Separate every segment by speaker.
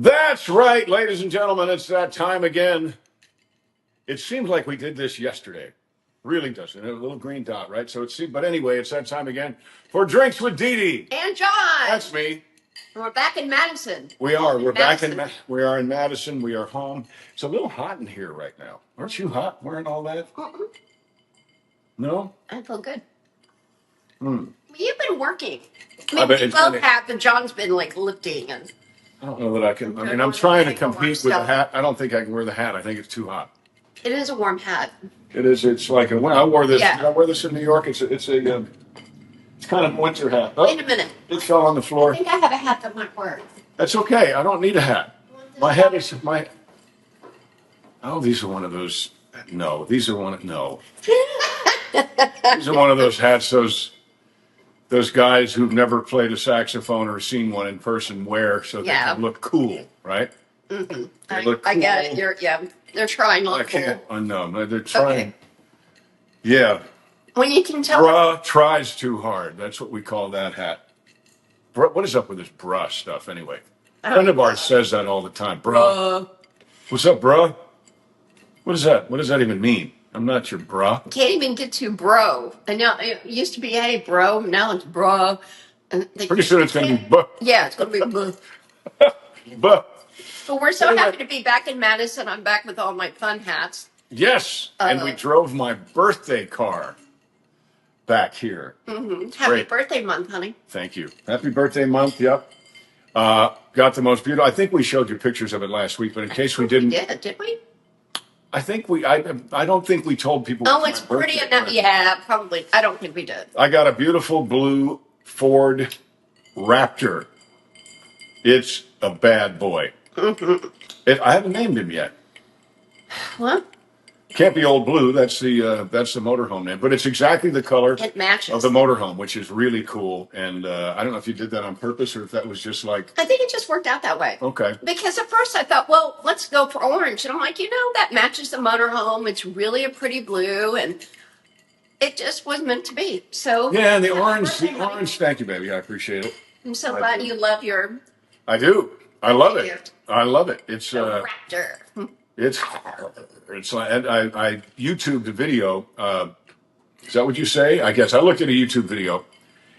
Speaker 1: That's right, ladies and gentlemen. It's that time again. It seems like we did this yesterday. Really doesn't. A little green dot, right? So but anyway, it's that time again for Drinks with Dee Dee.
Speaker 2: And John.
Speaker 1: That's me.
Speaker 2: We're back in Madison.
Speaker 1: We are. We're back
Speaker 2: Madison.
Speaker 1: we are in Madison. We are home. It's a little hot in here right now. Aren't you hot wearing all that? No?
Speaker 2: I feel good.
Speaker 1: Hmm.
Speaker 2: You've been working.
Speaker 1: I bet
Speaker 2: We
Speaker 1: it's
Speaker 2: both
Speaker 1: been-
Speaker 2: have, but John's been like lifting and
Speaker 1: I don't know that I can. I mean, I'm trying to compete with the hat. I don't think I can wear the hat. I think it's too hot.
Speaker 2: it is a warm hat.
Speaker 1: It is. It's like when I wore this.
Speaker 2: Yeah.
Speaker 1: I wear this in New York. It's kind of winter hat. Oh,
Speaker 2: Wait a minute.
Speaker 1: it fell on the
Speaker 2: I
Speaker 1: floor.
Speaker 2: think I have a hat that might work.
Speaker 1: That's okay. I don't need a hat. My head is my. Oh, these are one of those. No, these are one. No, these are one of those hats. Those guys who've never played a saxophone or seen one in person wear so they
Speaker 2: Yeah.
Speaker 1: can look cool, right?
Speaker 2: Mm-hmm.
Speaker 1: They look
Speaker 2: I get
Speaker 1: cool.
Speaker 2: it. They're trying to
Speaker 1: I
Speaker 2: look
Speaker 1: can't.
Speaker 2: cool.
Speaker 1: Oh, no, they're trying.
Speaker 2: Okay.
Speaker 1: Yeah,
Speaker 2: When you can tell.
Speaker 1: bruh tries too hard. That's what we call that hat. What is up with this bruh stuff anyway? A friend of ours says that all the time. Bruh. What's up, bruh? What is that? What does that even mean? I'm not your bruh.
Speaker 2: Can't even get to bro. I know it used to be, hey, bro. Now it's bro. And
Speaker 1: Pretty soon it's going to be buh.
Speaker 2: Yeah, it's going to be bro.
Speaker 1: Buh.
Speaker 2: But we're so happy to be back in Madison. I'm back with all my fun hats.
Speaker 1: Yes. And we drove my birthday car back here.
Speaker 2: Happy
Speaker 1: Great.
Speaker 2: birthday month, honey.
Speaker 1: Thank you. Happy birthday month. Yep. Got the most beautiful. I think we showed you pictures of it last week, but in case we didn't,
Speaker 2: Did we?
Speaker 1: I think I don't think we told people.
Speaker 2: Oh,
Speaker 1: my
Speaker 2: it's pretty
Speaker 1: birthday
Speaker 2: enough.
Speaker 1: was.
Speaker 2: Yeah, probably. I don't think we did.
Speaker 1: I got a beautiful blue Ford Raptor. It's a bad boy. I haven't named him yet.
Speaker 2: What?
Speaker 1: Can't be Old Blue. That's the motorhome name, but it's exactly the color
Speaker 2: It matches.
Speaker 1: of the motorhome, which is really cool. And I don't know if you did that on purpose or if that was just like,
Speaker 2: I think it just worked out that way.
Speaker 1: okay.
Speaker 2: Because at first I thought, well, let's go for orange. And I'm like, that matches the motorhome. It's really a pretty blue. And it just was meant to be. So
Speaker 1: Yeah, and the
Speaker 2: happy
Speaker 1: orange,
Speaker 2: birthday, honey.
Speaker 1: thank you, baby. I appreciate it.
Speaker 2: I'm so
Speaker 1: I
Speaker 2: glad
Speaker 1: do.
Speaker 2: you love your
Speaker 1: I do. I love it.
Speaker 2: gift.
Speaker 1: I love it. It's
Speaker 2: Raptor.
Speaker 1: it's like and I YouTubed a video. Is that what you say? I guess I looked at a YouTube video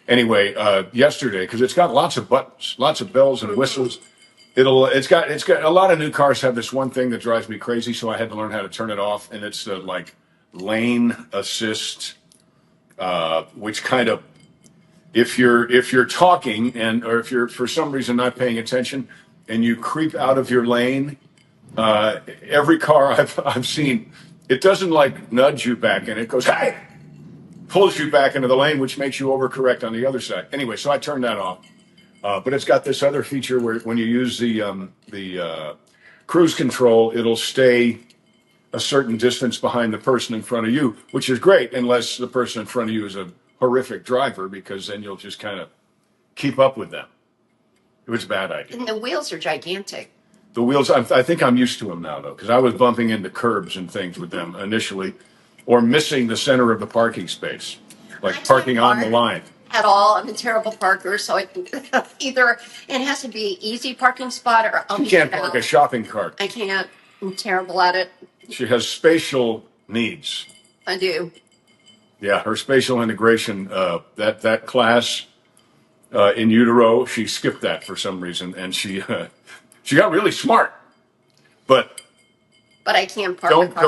Speaker 1: anyway yesterday because it's got lots of buttons, lots of bells and whistles. It's got a lot of new cars have this one thing that drives me crazy, so I had to learn how to turn it off, and it's the like lane assist, which kind of if you're talking or if you're for some reason not paying attention and you creep out of your lane, every car I've seen, it doesn't like nudge you back and it goes, hey, pulls you back into the lane, which makes you overcorrect on the other side. Anyway, so I turned that off. But it's got this other feature where when you use the cruise control, it'll stay a certain distance behind the person in front of you, which is great unless the person in front of you is a horrific driver, because then you'll just kind of keep up with them. It was a bad idea.
Speaker 2: And the wheels are gigantic.
Speaker 1: The wheels, I think I'm used to them now, though, because I was bumping into curbs and things with them initially, or missing the center of the parking space, like
Speaker 2: I
Speaker 1: parking
Speaker 2: can't
Speaker 1: on the
Speaker 2: park
Speaker 1: line.
Speaker 2: At all. I'm a terrible parker. So either it has to be easy parking spot or I'll
Speaker 1: She
Speaker 2: be
Speaker 1: can't park a shopping cart.
Speaker 2: I can't. I'm terrible at it.
Speaker 1: She has spatial needs.
Speaker 2: I do.
Speaker 1: Yeah, her spatial integration, that class in utero, she skipped that for some reason, and she got really smart. But
Speaker 2: But I can't park a car.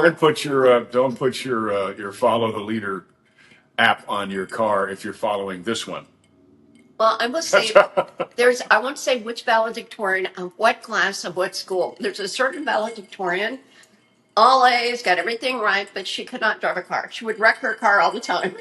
Speaker 1: don't put your follow the leader app on your car if you're following this one.
Speaker 2: Well, I will say I won't say which valedictorian of what class of what school. There's a certain valedictorian, all A's, got everything right, but she could not drive a car. She would wreck her car all the time.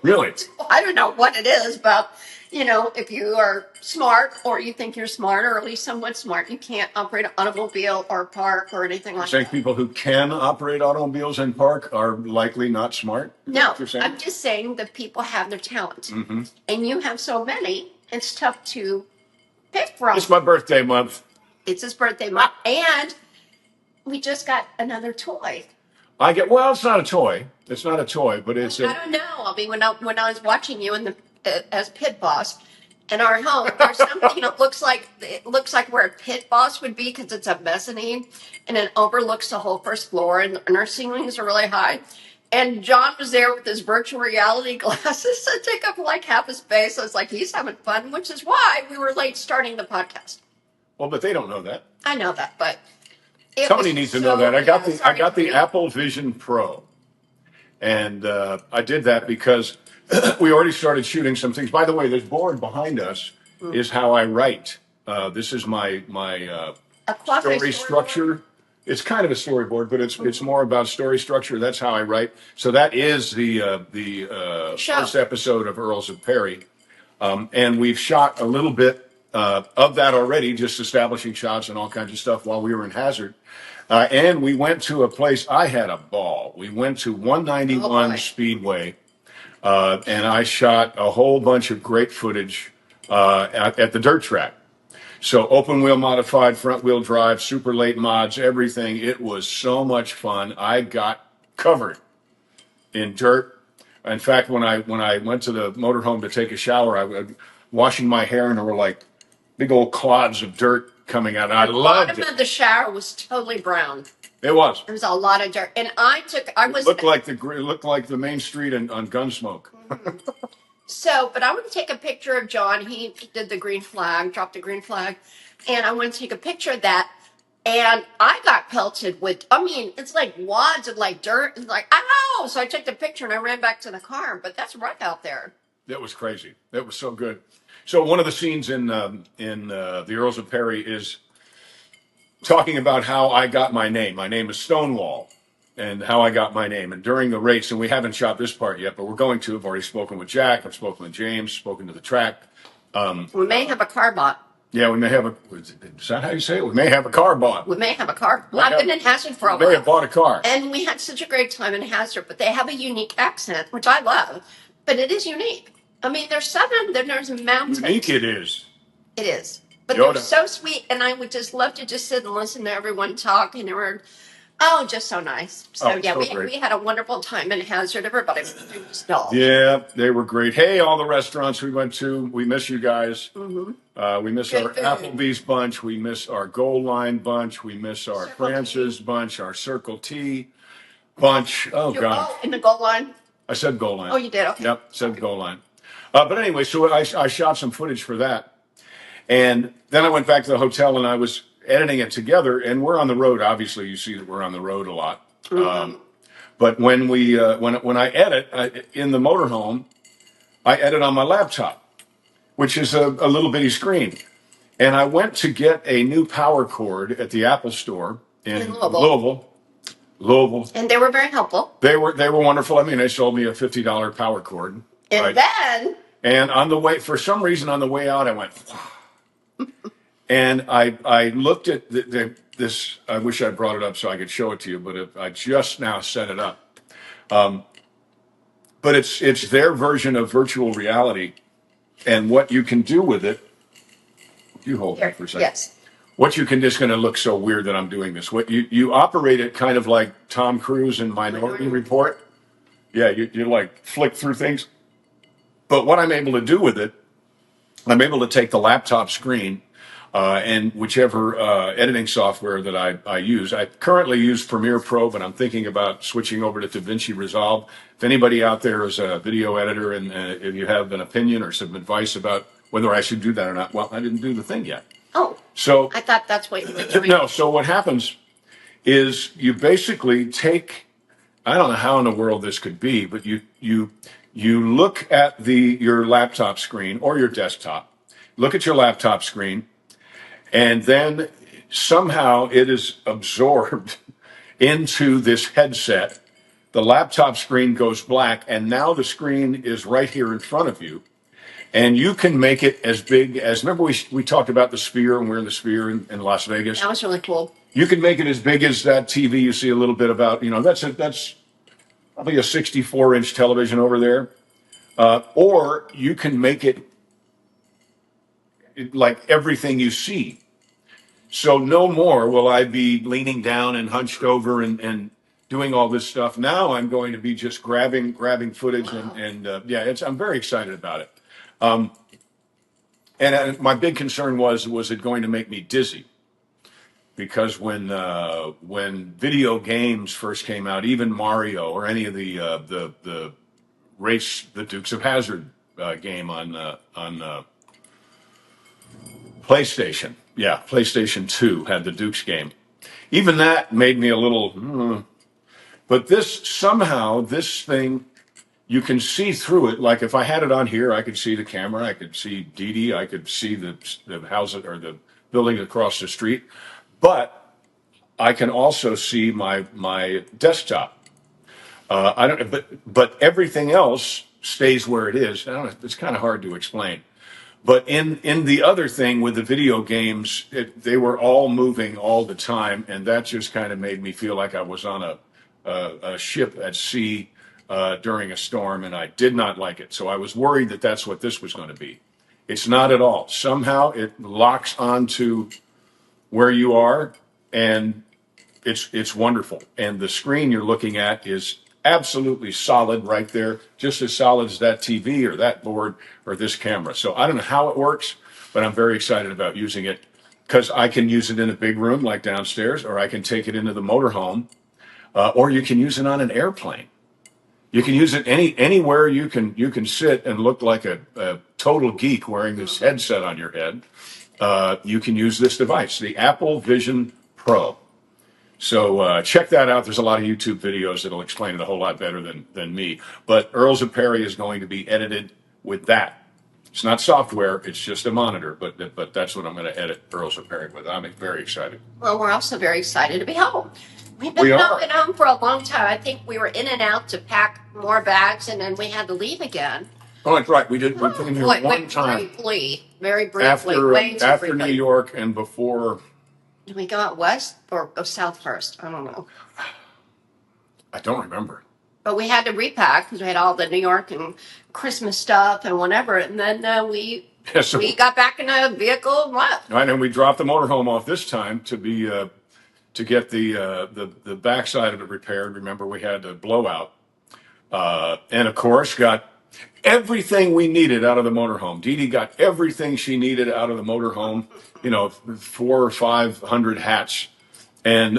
Speaker 1: Really?
Speaker 2: I don't know what it is, but if you are smart or you think you're smart or at least somewhat smart, you can't operate an automobile or park or anything like
Speaker 1: Saying
Speaker 2: that.
Speaker 1: people who can operate automobiles and park are likely not smart? Is that
Speaker 2: No,
Speaker 1: what you're saying?
Speaker 2: I'm just saying that people have their talents,
Speaker 1: Mm-hmm.
Speaker 2: and you have so many. It's tough to pick from.
Speaker 1: It's my birthday month.
Speaker 2: It's his birthday month, and we just got another toy.
Speaker 1: Well, it's not a toy. It's not a toy, but it's
Speaker 2: I don't know. I mean, when I was watching you in the as pit boss, in our home. There's something that looks like where a pit boss would be because it's a mezzanine and it overlooks the whole first floor and our ceilings are really high. And John was there with his virtual reality glasses that take up like half his face. I was like, he's having fun, which is why we were late starting the podcast.
Speaker 1: Well, but they don't know that.
Speaker 2: I know that, but it
Speaker 1: Somebody
Speaker 2: was
Speaker 1: needs to
Speaker 2: so,
Speaker 1: know that. I got
Speaker 2: yeah,
Speaker 1: the
Speaker 2: sorry, Tony.
Speaker 1: Apple Vision Pro, and I did that because we already started shooting some things. By the way, this board behind us is how I write. This is my
Speaker 2: A quasi
Speaker 1: story structure. It's kind of a storyboard, but it's more about story structure. That's how I write. So that is the
Speaker 2: Show.
Speaker 1: first episode of Earls of Perry, and we've shot a little bit of that already, just establishing shots and all kinds of stuff while we were in Hazard. And we went to a place. I had a ball. We went to 191
Speaker 2: Oh, boy.
Speaker 1: Speedway, and I shot a whole bunch of great footage at the dirt track. So open wheel modified, front wheel drive, super late mods, everything. It was so much fun. I got covered in dirt. In fact, when I went to the motorhome to take a shower, I was washing my hair, and there were like big old clods of dirt coming out. I
Speaker 2: The
Speaker 1: loved
Speaker 2: bottom
Speaker 1: it.
Speaker 2: of the shower was totally brown.
Speaker 1: It was.
Speaker 2: There was a lot of dirt, and I
Speaker 1: It looked like it looked like the main street on Gunsmoke.
Speaker 2: so, but I want to take a picture of John. He did the green flag, dropped the green flag, and I want to take a picture of that. And I got pelted with, I mean, it's like wads of like dirt. It's like, ow! So I took the picture and I ran back to the car, but that's rough out there.
Speaker 1: That was crazy. That was so good. So one of the scenes in the Earls of Perry is talking about how I got my name. My name is Stonewall, and how I got my name. And during the race, and we haven't shot this part yet, but we're going to. I've already spoken with Jack. I've spoken with James. Spoken to the track.
Speaker 2: We may have a car bought.
Speaker 1: Yeah, we may have a. Is that how you say it? We may have a car bought.
Speaker 2: We may have a car. Well,
Speaker 1: Might
Speaker 2: I've been
Speaker 1: have-
Speaker 2: in Hazard for a
Speaker 1: We may have
Speaker 2: while.
Speaker 1: bought a car.
Speaker 2: And we had such a great time in Hazard, but they have a unique accent, which I love. But it is unique. I mean, there's southern, then there's mountains.
Speaker 1: Unique it is.
Speaker 2: It is. But
Speaker 1: Yoda.
Speaker 2: they're so sweet, and I would just love to just sit and listen to everyone talk, and they were, just so nice. So,
Speaker 1: Oh,
Speaker 2: yeah,
Speaker 1: so
Speaker 2: we
Speaker 1: great.
Speaker 2: had a wonderful time in Hazard. Everybody was dull.
Speaker 1: Yeah, they were great. Hey, all the restaurants we went to, we miss you guys. We miss
Speaker 2: Good
Speaker 1: our
Speaker 2: food.
Speaker 1: Applebee's bunch. We miss our Gold Line bunch. We miss our
Speaker 2: Circle T.
Speaker 1: Francis bunch, our Circle T bunch. Oh, God.
Speaker 2: Oh, in the goal line?
Speaker 1: I said Gold Line.
Speaker 2: Oh, you did? Okay.
Speaker 1: Yep, said Gold Line. But anyway, so I shot some footage for that. And then I went back to the hotel and I was editing it together. And we're on the road. Obviously, you see that we're on the road a lot. But when when I edit in the motorhome, I edit on my laptop, which is a little bitty screen. And I went to get a new power cord at the Apple store in
Speaker 2: In Louisville.
Speaker 1: Louisville.
Speaker 2: And they were very helpful.
Speaker 1: They were wonderful. I mean, they sold me a $50 power cord.
Speaker 2: And
Speaker 1: right?
Speaker 2: then,
Speaker 1: And on the way, for some reason, on the way out, I went, and I looked at this. I wish I brought it up so I could show it to you, but I just now set it up. But it's their version of virtual reality, and what you can do with it. You hold
Speaker 2: here,
Speaker 1: it for a second.
Speaker 2: yes.
Speaker 1: What you can, it's going to look so weird that I'm doing this. What you operate it kind of like Tom Cruise in Minority Report. Yeah, you like flick through things. But what I'm able to do with it, I'm able to take the laptop screen and whichever editing software that I use. I currently use Premiere Pro, but I'm thinking about switching over to DaVinci Resolve. If anybody out there is a video editor and if you have an opinion or some advice about whether I should do that or not, well, I didn't do the thing yet.
Speaker 2: Oh,
Speaker 1: So
Speaker 2: I thought that's what you were doing.
Speaker 1: no, so what happens is you basically take, I don't know how in the world this could be, but you look at your laptop screen or your desktop, look at your laptop screen, and then somehow it is absorbed into this headset. The laptop screen goes black, and now the screen is right here in front of you. And you can make it as big as, remember we talked about the Sphere, and we're in the Sphere in Las Vegas.
Speaker 2: That was really cool.
Speaker 1: You can make it as big as that TV you see a little bit about, that's probably a 64-inch television over there. Or you can make it like everything you see. So no more will I be leaning down and hunched over and doing all this stuff. Now I'm going to be just grabbing footage and yeah, I'm very excited about it. And my big concern was it going to make me dizzy? Because when video games first came out, even Mario or any of the race, the Dukes of Hazzard game on PlayStation, yeah, PlayStation 2 had the Dukes game. Even that made me a little. But this thing, you can see through it. Like if I had it on here, I could see the camera, I could see Dee Dee, I could see the house or the building across the street, but I can also see my desktop. I don't, but everything else stays where it is. I don't know. It's kind of hard to explain. But in the other thing with the video games, they were all moving all the time, and that just kind of made me feel like I was on a ship at sea during a storm, and I did not like it. So I was worried that that's what this was going to be. It's not at all. Somehow it locks onto where you are, and it's wonderful. And the screen you're looking at is absolutely solid right there, just as solid as that TV or that board or this camera. So I don't know how it works, but I'm very excited about using it because I can use it in a big room like downstairs, or I can take it into the motorhome, or you can use it on an airplane. You can use it anywhere you can sit and look like a total geek wearing this headset on your head. You can use this device, the Apple Vision Pro. So check that out. There's a lot of YouTube videos that'll explain it a whole lot better than me. But Earls of Perry is going to be edited with that. It's not software; it's just a monitor. But that's what I'm going to edit Earls of Perry with. I'm very excited.
Speaker 2: Well, we're also very excited to be home. We've
Speaker 1: We
Speaker 2: been
Speaker 1: are.
Speaker 2: home for a long time. I think we were in and out to pack more bags, and then we had to leave again.
Speaker 1: Oh, that's right. We did. We came here one time
Speaker 2: Very briefly, way too
Speaker 1: after
Speaker 2: briefly.
Speaker 1: New York and before.
Speaker 2: Did we go out west or go south first? I don't know.
Speaker 1: I don't remember.
Speaker 2: But we had to repack because we had all the New York and Christmas stuff and whatever. And then we
Speaker 1: Yeah, so
Speaker 2: we got back in a vehicle and left.
Speaker 1: right, and we dropped the motorhome off this time to be to get the backside of it repaired. Remember, we had a blowout, and of course got everything we needed out of the motorhome. Dee Dee got everything she needed out of the motorhome. 400 or 500 hats, and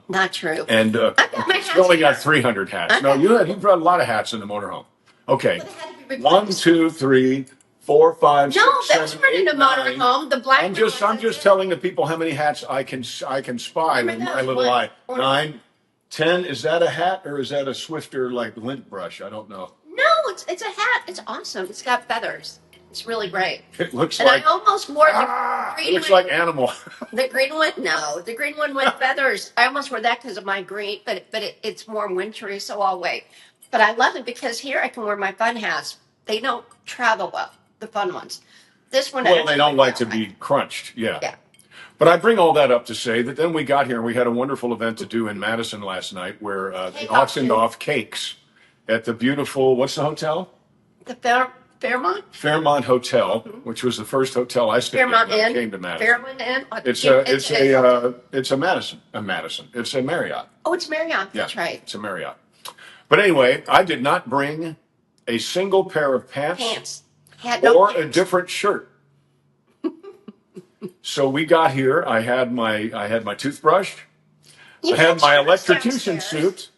Speaker 2: Not true.
Speaker 1: and
Speaker 2: I got my hats
Speaker 1: she only got
Speaker 2: here.
Speaker 1: 300 hats.
Speaker 2: I
Speaker 1: No,
Speaker 2: got-
Speaker 1: you brought a lot of hats in the motorhome. Okay,
Speaker 2: But it had to be
Speaker 1: 1,
Speaker 2: replaced.
Speaker 1: 2, 3, 4, 5, 6,
Speaker 2: No, that's
Speaker 1: 7,
Speaker 2: running
Speaker 1: 8,
Speaker 2: a
Speaker 1: 9.
Speaker 2: motorhome. The black.
Speaker 1: I'm just telling the people how many hats I can spy with
Speaker 2: Remember
Speaker 1: my
Speaker 2: that
Speaker 1: little
Speaker 2: one?
Speaker 1: eye. 9, 10. Is that a hat or is that a Swifter like lint brush? I don't know.
Speaker 2: No, it's a hat. It's awesome. It's got feathers. It's really great.
Speaker 1: It looks
Speaker 2: And
Speaker 1: like
Speaker 2: I almost wore the
Speaker 1: it
Speaker 2: green
Speaker 1: looks
Speaker 2: one.
Speaker 1: like animal.
Speaker 2: The green one, no, the green one with feathers. I almost wore that because of my green, but it's more wintry, so I'll wait. But I love it because here I can wear my fun hats. They don't travel well, the fun ones. This one,
Speaker 1: Well, they
Speaker 2: actually
Speaker 1: don't like to
Speaker 2: will.
Speaker 1: be crunched. Yeah.
Speaker 2: Yeah.
Speaker 1: But I bring all that up to say that then we got here and we had a wonderful event to do in Madison last night where they
Speaker 2: Cake
Speaker 1: auctioned
Speaker 2: auction.
Speaker 1: off cakes at the beautiful, what's the hotel?
Speaker 2: The Fairmont,
Speaker 1: Fairmont Hotel, which was the first hotel I stayed
Speaker 2: Fairmont
Speaker 1: at when I
Speaker 2: Inn,
Speaker 1: came to Madison.
Speaker 2: Fairmont Inn.
Speaker 1: It's a Madison. It's a Marriott.
Speaker 2: Oh, it's Marriott.
Speaker 1: Yeah,
Speaker 2: That's right.
Speaker 1: it's a Marriott. But anyway, I did not bring a single pair of
Speaker 2: Pants. Had no
Speaker 1: or a
Speaker 2: pants.
Speaker 1: different shirt. So we got here. I had my toothbrush.
Speaker 2: You
Speaker 1: I had my
Speaker 2: shirts
Speaker 1: electrocution
Speaker 2: downstairs.
Speaker 1: suit.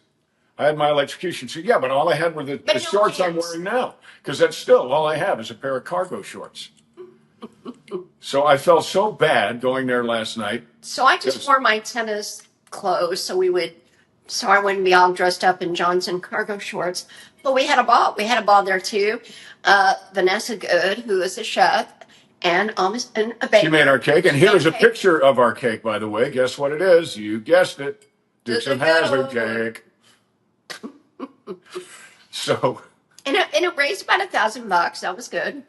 Speaker 1: I had my electrocution suit. Yeah, but all I had were the
Speaker 2: But no
Speaker 1: shorts I'm
Speaker 2: pants.
Speaker 1: wearing now. Because that's still all I have is a pair of cargo shorts. So I felt so bad going there last night.
Speaker 2: So I just
Speaker 1: Yes.
Speaker 2: wore my tennis clothes so I wouldn't be all dressed up in Johnson cargo shorts. But we had a ball. We had a ball there too. Vanessa Good, who is a chef, and a baker.
Speaker 1: She made our cake, and here's a
Speaker 2: Cake.
Speaker 1: picture of our cake, by the way. Guess what it is? You guessed it. Dukes of Hazzard
Speaker 2: Good.
Speaker 1: cake. So
Speaker 2: And it raised about $1,000. That was good.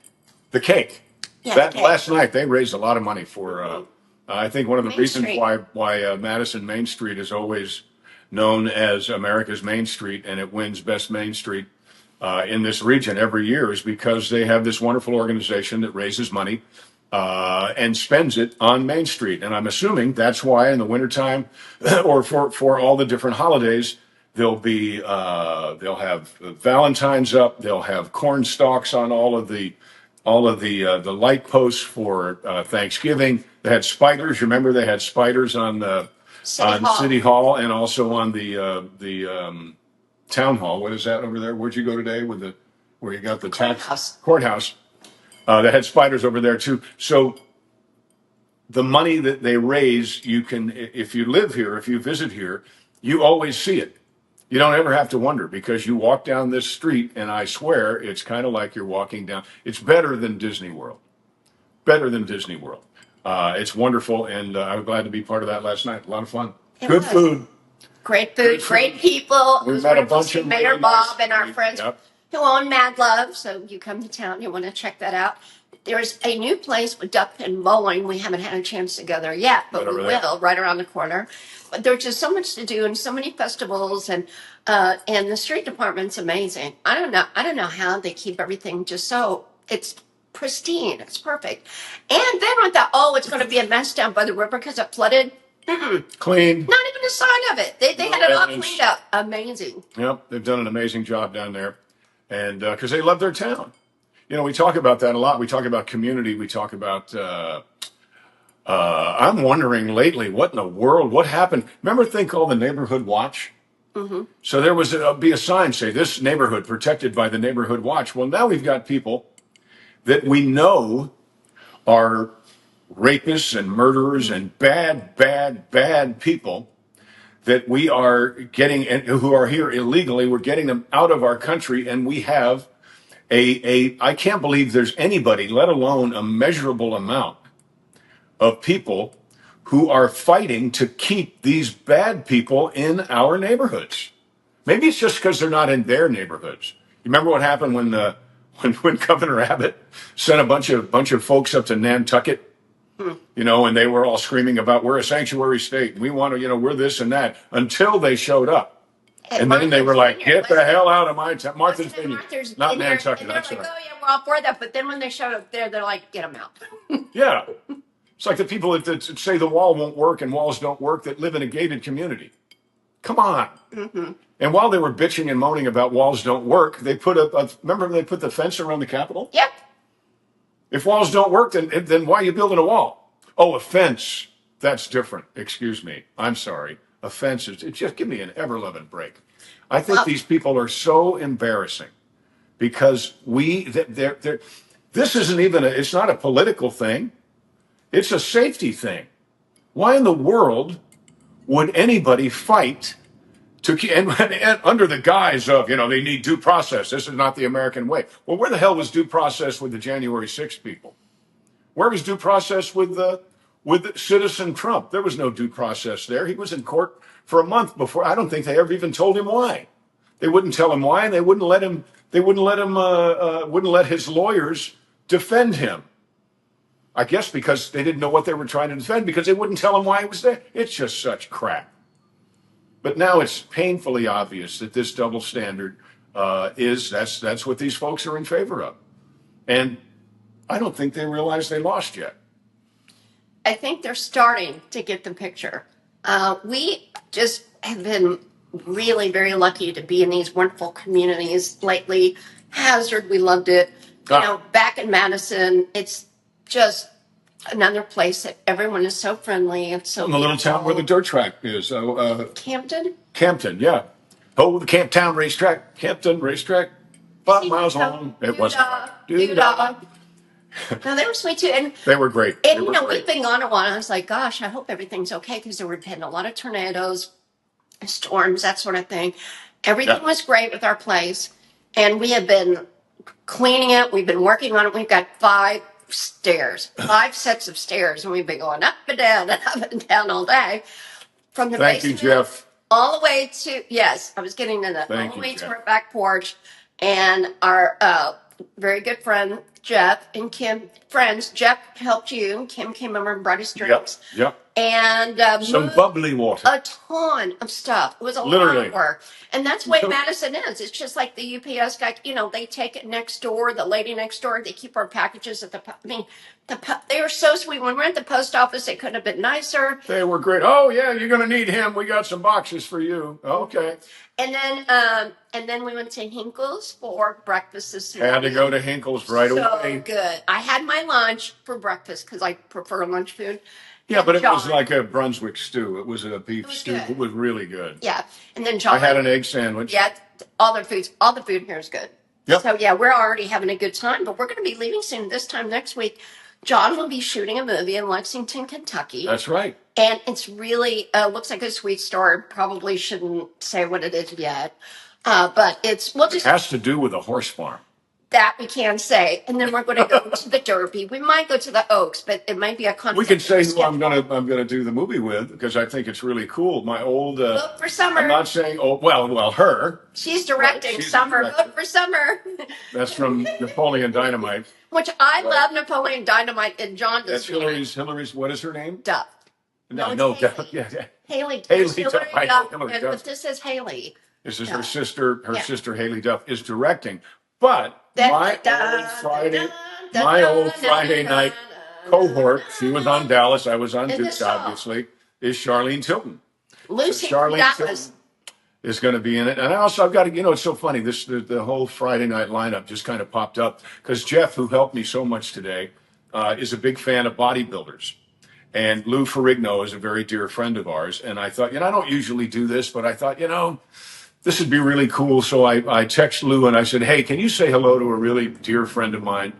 Speaker 1: the cake.
Speaker 2: Yeah,
Speaker 1: That
Speaker 2: the cake.
Speaker 1: last night they raised a lot of money for. I think one of the
Speaker 2: Main
Speaker 1: reasons
Speaker 2: Street.
Speaker 1: why Madison Main Street is always known as America's Main Street, and it wins Best Main Street in this region every year, is because they have this wonderful organization that raises money and spends it on Main Street. And I'm assuming that's why in the wintertime or for all the different holidays, they'll have Valentine's up, they'll have corn stalks on all of the all of the light posts for Thanksgiving. They had spiders. Remember, they had spiders
Speaker 2: City
Speaker 1: on
Speaker 2: Hall.
Speaker 1: City Hall and also on the town hall. What is that over there? Where'd you go today with the where you got the tax
Speaker 2: Courthouse.
Speaker 1: courthouse? They had spiders over there too. So the money that they raise, you can, if you live here, if you visit here, you always see it. You don't ever have to wonder because you walk down this street, and I swear it's kind of like you're walking down. It's better than Disney World. Better than Disney World. It's wonderful, and I'm glad to be part of that last night. A lot of fun.
Speaker 2: It
Speaker 1: Good
Speaker 2: was.
Speaker 1: food.
Speaker 2: Great
Speaker 1: Good
Speaker 2: food, great
Speaker 1: food.
Speaker 2: people. It
Speaker 1: We
Speaker 2: was
Speaker 1: met a
Speaker 2: wonderful to
Speaker 1: bunch
Speaker 2: see
Speaker 1: of
Speaker 2: Mayor
Speaker 1: really nice.
Speaker 2: Bob and our friends
Speaker 1: Yep.
Speaker 2: who own Mad Love. So you come to town, you want to check that out. There's a new place with duck and bowling. We haven't had a chance to go there yet, but
Speaker 1: Right
Speaker 2: we
Speaker 1: over there.
Speaker 2: will right around the corner. But there's just so much to do and so many festivals and the street department's amazing. I don't know how they keep everything just so it's pristine. It's perfect. And then I thought, oh, it's going to be a mess down by the river because it flooded.
Speaker 1: Clean.
Speaker 2: Not even a sign of it. They had it all
Speaker 1: Nice.
Speaker 2: cleaned up. Amazing.
Speaker 1: Yep, they've done an amazing job down there, and because they love their town. You know, we talk about that a lot. We talk about community. We talk about. I'm wondering lately, what in the world? What happened? Remember a thing called the Neighborhood Watch? So there was be a sign say this neighborhood protected by the Neighborhood Watch. Well, now we've got people that we know are rapists and murderers and bad, bad, bad people that we are getting and who are here illegally. We're getting them out of our country, and we have I can't believe there's anybody, let alone a measurable amount of people who are fighting to keep these bad people in our neighborhoods. Maybe it's just because they're not in their neighborhoods. You remember what happened when Governor Abbott sent a bunch of folks up to Nantucket, you know, and they were all screaming about we're a sanctuary state, we want to, you know, we're this and that until they showed up. And then they were like, get the hell out of my town. Martha's Vineyard. Not Nantucket.
Speaker 2: And they're
Speaker 1: That's
Speaker 2: like,
Speaker 1: right.
Speaker 2: oh yeah, we're all for that. But then when they showed up there, they're like, get them out.
Speaker 1: Yeah. It's like the people that say the wall won't work and walls don't work that live in a gated community. Come on. And while they were bitching and moaning about walls don't work, they put remember they put the fence around the Capitol?
Speaker 2: Yep.
Speaker 1: If walls don't work, then why are you building a wall? Oh, a fence. That's different. Excuse me. I'm sorry. A fence is, just give me an ever-loving break. I think these people are so embarrassing because this isn't even, it's not a political thing. It's a safety thing. Why in the world would anybody fight and under the guise of, you know, they need due process. This is not the American way. Well, where the hell was due process with the January 6th people? Where was due process with Citizen Trump? There was no due process there. He was in court for a month before. I don't think they ever even told him why. They wouldn't tell him why, and they wouldn't let him. They wouldn't let his lawyers defend him. I guess because they didn't know what they were trying to defend because they wouldn't tell him why he was there. It's just such crap. But now it's painfully obvious that this double standard that's what these folks are in favor of, and I don't think they realize they lost yet.
Speaker 2: I think they're starting to get the picture. We just have been really very lucky to be in these wonderful communities lately. Hazard, we loved it. You know, back in Madison, it's just another place that everyone is so friendly and so
Speaker 1: In the little
Speaker 2: beautiful.
Speaker 1: town where the dirt track is,
Speaker 2: Campton.
Speaker 1: Campton, yeah. Oh, the Camptown racetrack, Campton racetrack, 5 miles long. It was
Speaker 2: Doodah. No, they were sweet too. And
Speaker 1: They were great.
Speaker 2: And you know, we've been gone a while. I was like, gosh, I hope everything's okay because there were been a lot of tornadoes, storms, that sort of thing. Everything was great with our place, and we have been cleaning it. We've been working on it. We've got 5 sets of stairs, and we've been going up and down all day. From the
Speaker 1: Thank you,
Speaker 2: basement
Speaker 1: Jeff.
Speaker 2: all the way to I was getting to that
Speaker 1: Thank
Speaker 2: all the
Speaker 1: you,
Speaker 2: way to
Speaker 1: Jeff.
Speaker 2: our back porch, and our very good friend Jeff and Kim, friends. Jeff helped you. Kim came over and brought his drinks.
Speaker 1: Yep.
Speaker 2: and
Speaker 1: Some
Speaker 2: moved
Speaker 1: bubbly water.
Speaker 2: a ton of stuff. It was a lot
Speaker 1: Literally.
Speaker 2: of work. And that's the way
Speaker 1: So-
Speaker 2: Madison is. It's just like the UPS guy, they take it next door, the lady next door, they keep our packages at they were so sweet. When we were at the post office, it couldn't have been nicer.
Speaker 1: They were great. Oh yeah, you're gonna need him. We got some boxes for you. Okay.
Speaker 2: And then we went to Hinkle's for breakfast this morning.
Speaker 1: Had to go to Hinkle's right
Speaker 2: so
Speaker 1: away.
Speaker 2: good. I had my lunch for breakfast because I prefer lunch food.
Speaker 1: Yeah,
Speaker 2: And
Speaker 1: but it was
Speaker 2: John-
Speaker 1: like a Brunswick stew. It was a beef
Speaker 2: was
Speaker 1: stew.
Speaker 2: good.
Speaker 1: It was really good.
Speaker 2: Yeah, and then John.
Speaker 1: I had an egg sandwich.
Speaker 2: Yeah, all the food here is good.
Speaker 1: Yep.
Speaker 2: So yeah, we're already having a good time, but we're going to be leaving soon. This time next week, John will be shooting a movie in Lexington, Kentucky,
Speaker 1: That's right.
Speaker 2: and it's really looks like a sweet story. Probably shouldn't say what it is yet, but we'll
Speaker 1: It
Speaker 2: just
Speaker 1: has to do with a horse farm.
Speaker 2: that we can say, and then we're going to go to the Derby. We might go to the Oaks, but it might be a conflict.
Speaker 1: We can say who I'm
Speaker 2: schedule.
Speaker 1: gonna do the movie with because I think it's really cool. My old.
Speaker 2: Vote for Summer.
Speaker 1: I'm not saying well her.
Speaker 2: She's directing
Speaker 1: Right, she's
Speaker 2: Summer.
Speaker 1: directing.
Speaker 2: Vote for Summer.
Speaker 1: That's from Napoleon Dynamite.
Speaker 2: Which I
Speaker 1: Right.
Speaker 2: love Napoleon Dynamite, and John does.
Speaker 1: That's Hillary's. What is her name?
Speaker 2: Duff.
Speaker 1: No,
Speaker 2: it's Haley.
Speaker 1: yeah.
Speaker 2: Haley.
Speaker 1: Haley
Speaker 2: Hillary
Speaker 1: Duff. I know
Speaker 2: Duff,
Speaker 1: Hillary
Speaker 2: and-
Speaker 1: Duff.
Speaker 2: But this is Haley.
Speaker 1: This is
Speaker 2: Yeah.
Speaker 1: her sister. Her
Speaker 2: Yeah.
Speaker 1: sister Haley Duff is directing. But
Speaker 2: Dun,
Speaker 1: my
Speaker 2: dun,
Speaker 1: old Friday,
Speaker 2: dun, dun,
Speaker 1: my
Speaker 2: dun,
Speaker 1: old
Speaker 2: dun,
Speaker 1: Friday
Speaker 2: dun,
Speaker 1: night
Speaker 2: dun,
Speaker 1: cohort. She was on Dallas. I was on
Speaker 2: In
Speaker 1: Dukes,
Speaker 2: this song.
Speaker 1: obviously. Is Charlene Tilton.
Speaker 2: Lucy
Speaker 1: So Charlene
Speaker 2: Dallas.
Speaker 1: is going to be in it. And I've got to, it's so funny. The whole Friday night lineup just kind of popped up because Jeff, who helped me so much today, is a big fan of bodybuilders. And Lou Ferrigno is a very dear friend of ours. And I thought, I don't usually do this, but I thought, this would be really cool. So I text Lou and I said, hey, can you say hello to a really dear friend of mine?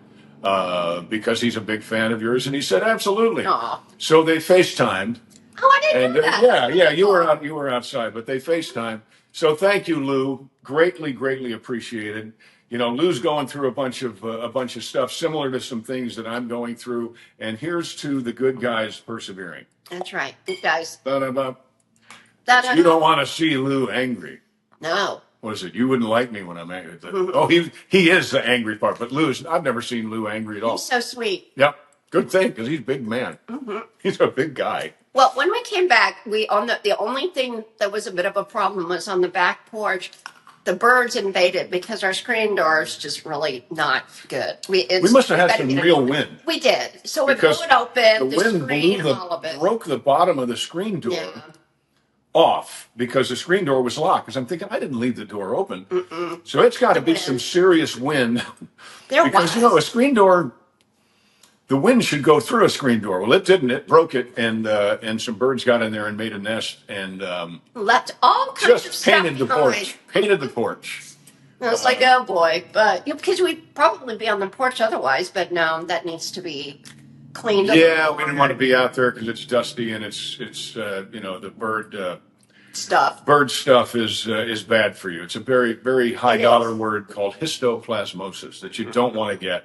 Speaker 1: Because he's a big fan of yours. And he said, absolutely.
Speaker 2: Aw.
Speaker 1: So they FaceTimed.
Speaker 2: Oh, I didn't
Speaker 1: And
Speaker 2: know that.
Speaker 1: yeah, you were outside, but they FaceTime. So thank you, Lou. Greatly, greatly appreciated. Lou's going through a bunch of stuff similar to some things that I'm going through. And here's to the good guys persevering.
Speaker 2: That's right, you guys.
Speaker 1: Da-da-ba.
Speaker 2: That
Speaker 1: You don't want to see Lou angry.
Speaker 2: No.
Speaker 1: What is it? You wouldn't like me when I'm angry. Oh, he is the angry part. But I've never seen Lou angry at all.
Speaker 2: He's so sweet.
Speaker 1: Yep. Good thing because he's a big man. He's a big guy.
Speaker 2: Well, when we came back, the only thing that was a bit of a problem was on the back porch. The birds invaded because our screen door is just really not good. We
Speaker 1: must have had some real wind.
Speaker 2: We did. So we
Speaker 1: Because
Speaker 2: blew it open,
Speaker 1: the
Speaker 2: the
Speaker 1: wind
Speaker 2: screen, all of it.
Speaker 1: broke the bottom of the screen door
Speaker 2: Yeah.
Speaker 1: off because the screen door was locked. Because I'm thinking I didn't leave the door open, so it's got to be
Speaker 2: wind.
Speaker 1: some serious wind.
Speaker 2: There
Speaker 1: Because
Speaker 2: was.
Speaker 1: a screen door, the wind should go through a screen door. Well, it didn't. It broke it, and some birds got in there and made a nest and
Speaker 2: Left all kinds of
Speaker 1: just
Speaker 2: stuff
Speaker 1: painted the
Speaker 2: behind.
Speaker 1: porch. Painted the porch.
Speaker 2: And I was like, oh boy, but because we'd probably be on the porch otherwise, but no, that needs to be cleaned up.
Speaker 1: Yeah, we didn't want to be out there because it's dusty and it's the bird stuff is bad for you. It's a very, very high dollar word called histoplasmosis that you don't want to get.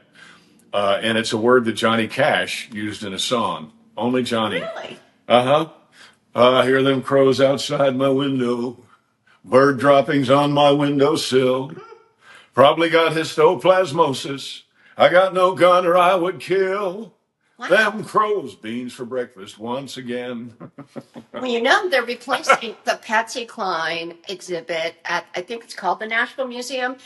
Speaker 1: And it's a word that Johnny Cash used in a song. Only Johnny.
Speaker 2: Really?
Speaker 1: I hear them crows outside my window. Bird droppings on my windowsill. Probably got histoplasmosis. I got no gun or I would kill.
Speaker 2: Wow.
Speaker 1: Them crows, beans for breakfast once again.
Speaker 2: Well, they're replacing the Patsy Cline exhibit at, I think it's called the Nashville Museum,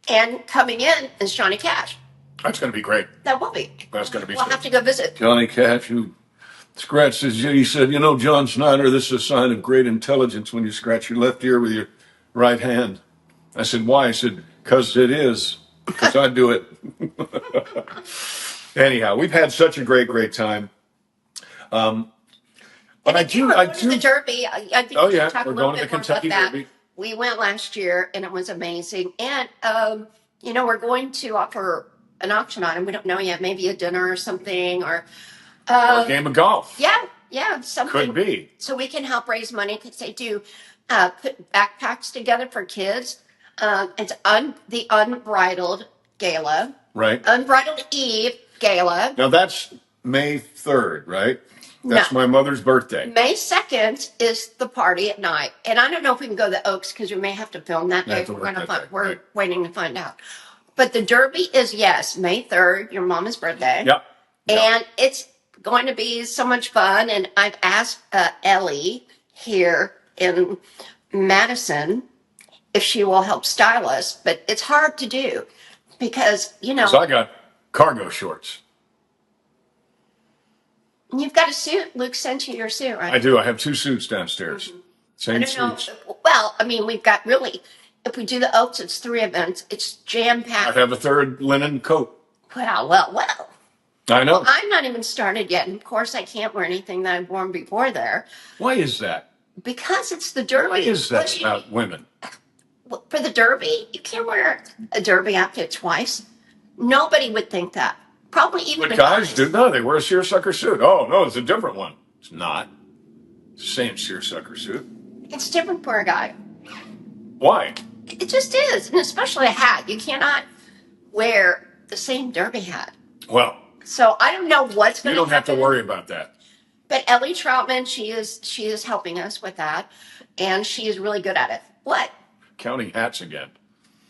Speaker 2: and coming in is Johnny Cash.
Speaker 1: That's going to be great.
Speaker 2: That will be.
Speaker 1: That's going to be
Speaker 2: We'll
Speaker 1: fun.
Speaker 2: have to go visit.
Speaker 1: Johnny Cash, who scratched his ear, he said, John Snyder, this is a sign of great intelligence when you scratch your left ear with your right hand. I said, why? He said, because it is. Because I do it. Anyhow, we've had such a great, great time. But
Speaker 2: And
Speaker 1: I
Speaker 2: if you
Speaker 1: do,
Speaker 2: were
Speaker 1: I
Speaker 2: going to the
Speaker 1: do.
Speaker 2: Derby, I think
Speaker 1: Oh,
Speaker 2: we should
Speaker 1: yeah,
Speaker 2: talk
Speaker 1: we're
Speaker 2: a little
Speaker 1: going to
Speaker 2: bit
Speaker 1: the
Speaker 2: more
Speaker 1: Kentucky
Speaker 2: about that.
Speaker 1: Derby.
Speaker 2: We went last year, and it was amazing. And, we're going to offer an auction item. We don't know yet, maybe a dinner or something, or
Speaker 1: Or a game of golf.
Speaker 2: yeah, something.
Speaker 1: Could be.
Speaker 2: So we can help raise money because they do put backpacks together for kids. It's the Unbridled Gala,
Speaker 1: Right.
Speaker 2: Unbridled Eve Gala.
Speaker 1: Now that's May 3rd, right? That's
Speaker 2: No.
Speaker 1: my mother's birthday.
Speaker 2: May 2nd is the party at night. And I don't know if we can go to the Oaks because we may have to film that day.
Speaker 1: Have to work that day,
Speaker 2: We're
Speaker 1: right.
Speaker 2: waiting to find out. But the Derby is, yes, May 3rd, your mama's birthday.
Speaker 1: Yep.
Speaker 2: And it's going to be so much fun. And I've asked Ellie here in Madison if she will help style us, but it's hard to do because,
Speaker 1: So I got cargo shorts.
Speaker 2: you've got a suit. Luke sent you your suit, right?
Speaker 1: I do. I have 2 suits downstairs.
Speaker 2: I
Speaker 1: Same
Speaker 2: don't know.
Speaker 1: suits.
Speaker 2: Well, I mean, we've got really, if we do the Oaks, it's 3 events. It's jam
Speaker 1: I
Speaker 2: packed.
Speaker 1: have a 3rd linen coat.
Speaker 2: Well.
Speaker 1: I know.
Speaker 2: I'm not even started yet. And of course, I can't wear anything that I've worn before there
Speaker 1: Why is that?
Speaker 2: because it's the Derby.
Speaker 1: Why is that
Speaker 2: What you-
Speaker 1: about women?
Speaker 2: For the Derby, you can't wear a Derby outfit twice. Nobody would think that. Probably even
Speaker 1: But
Speaker 2: the
Speaker 1: guys do. No, they wear a seersucker suit. Oh, no, it's a different one. It's not. It's the same seersucker suit.
Speaker 2: It's different for a guy.
Speaker 1: Why?
Speaker 2: It just is, and especially a hat. You cannot wear the same Derby hat.
Speaker 1: Well,
Speaker 2: So I don't know what's
Speaker 1: you
Speaker 2: going
Speaker 1: don't have to
Speaker 2: happen.
Speaker 1: worry about that.
Speaker 2: But Ellie Troutman, she is helping us with that, and she is really good at it. What?
Speaker 1: Counting hats again.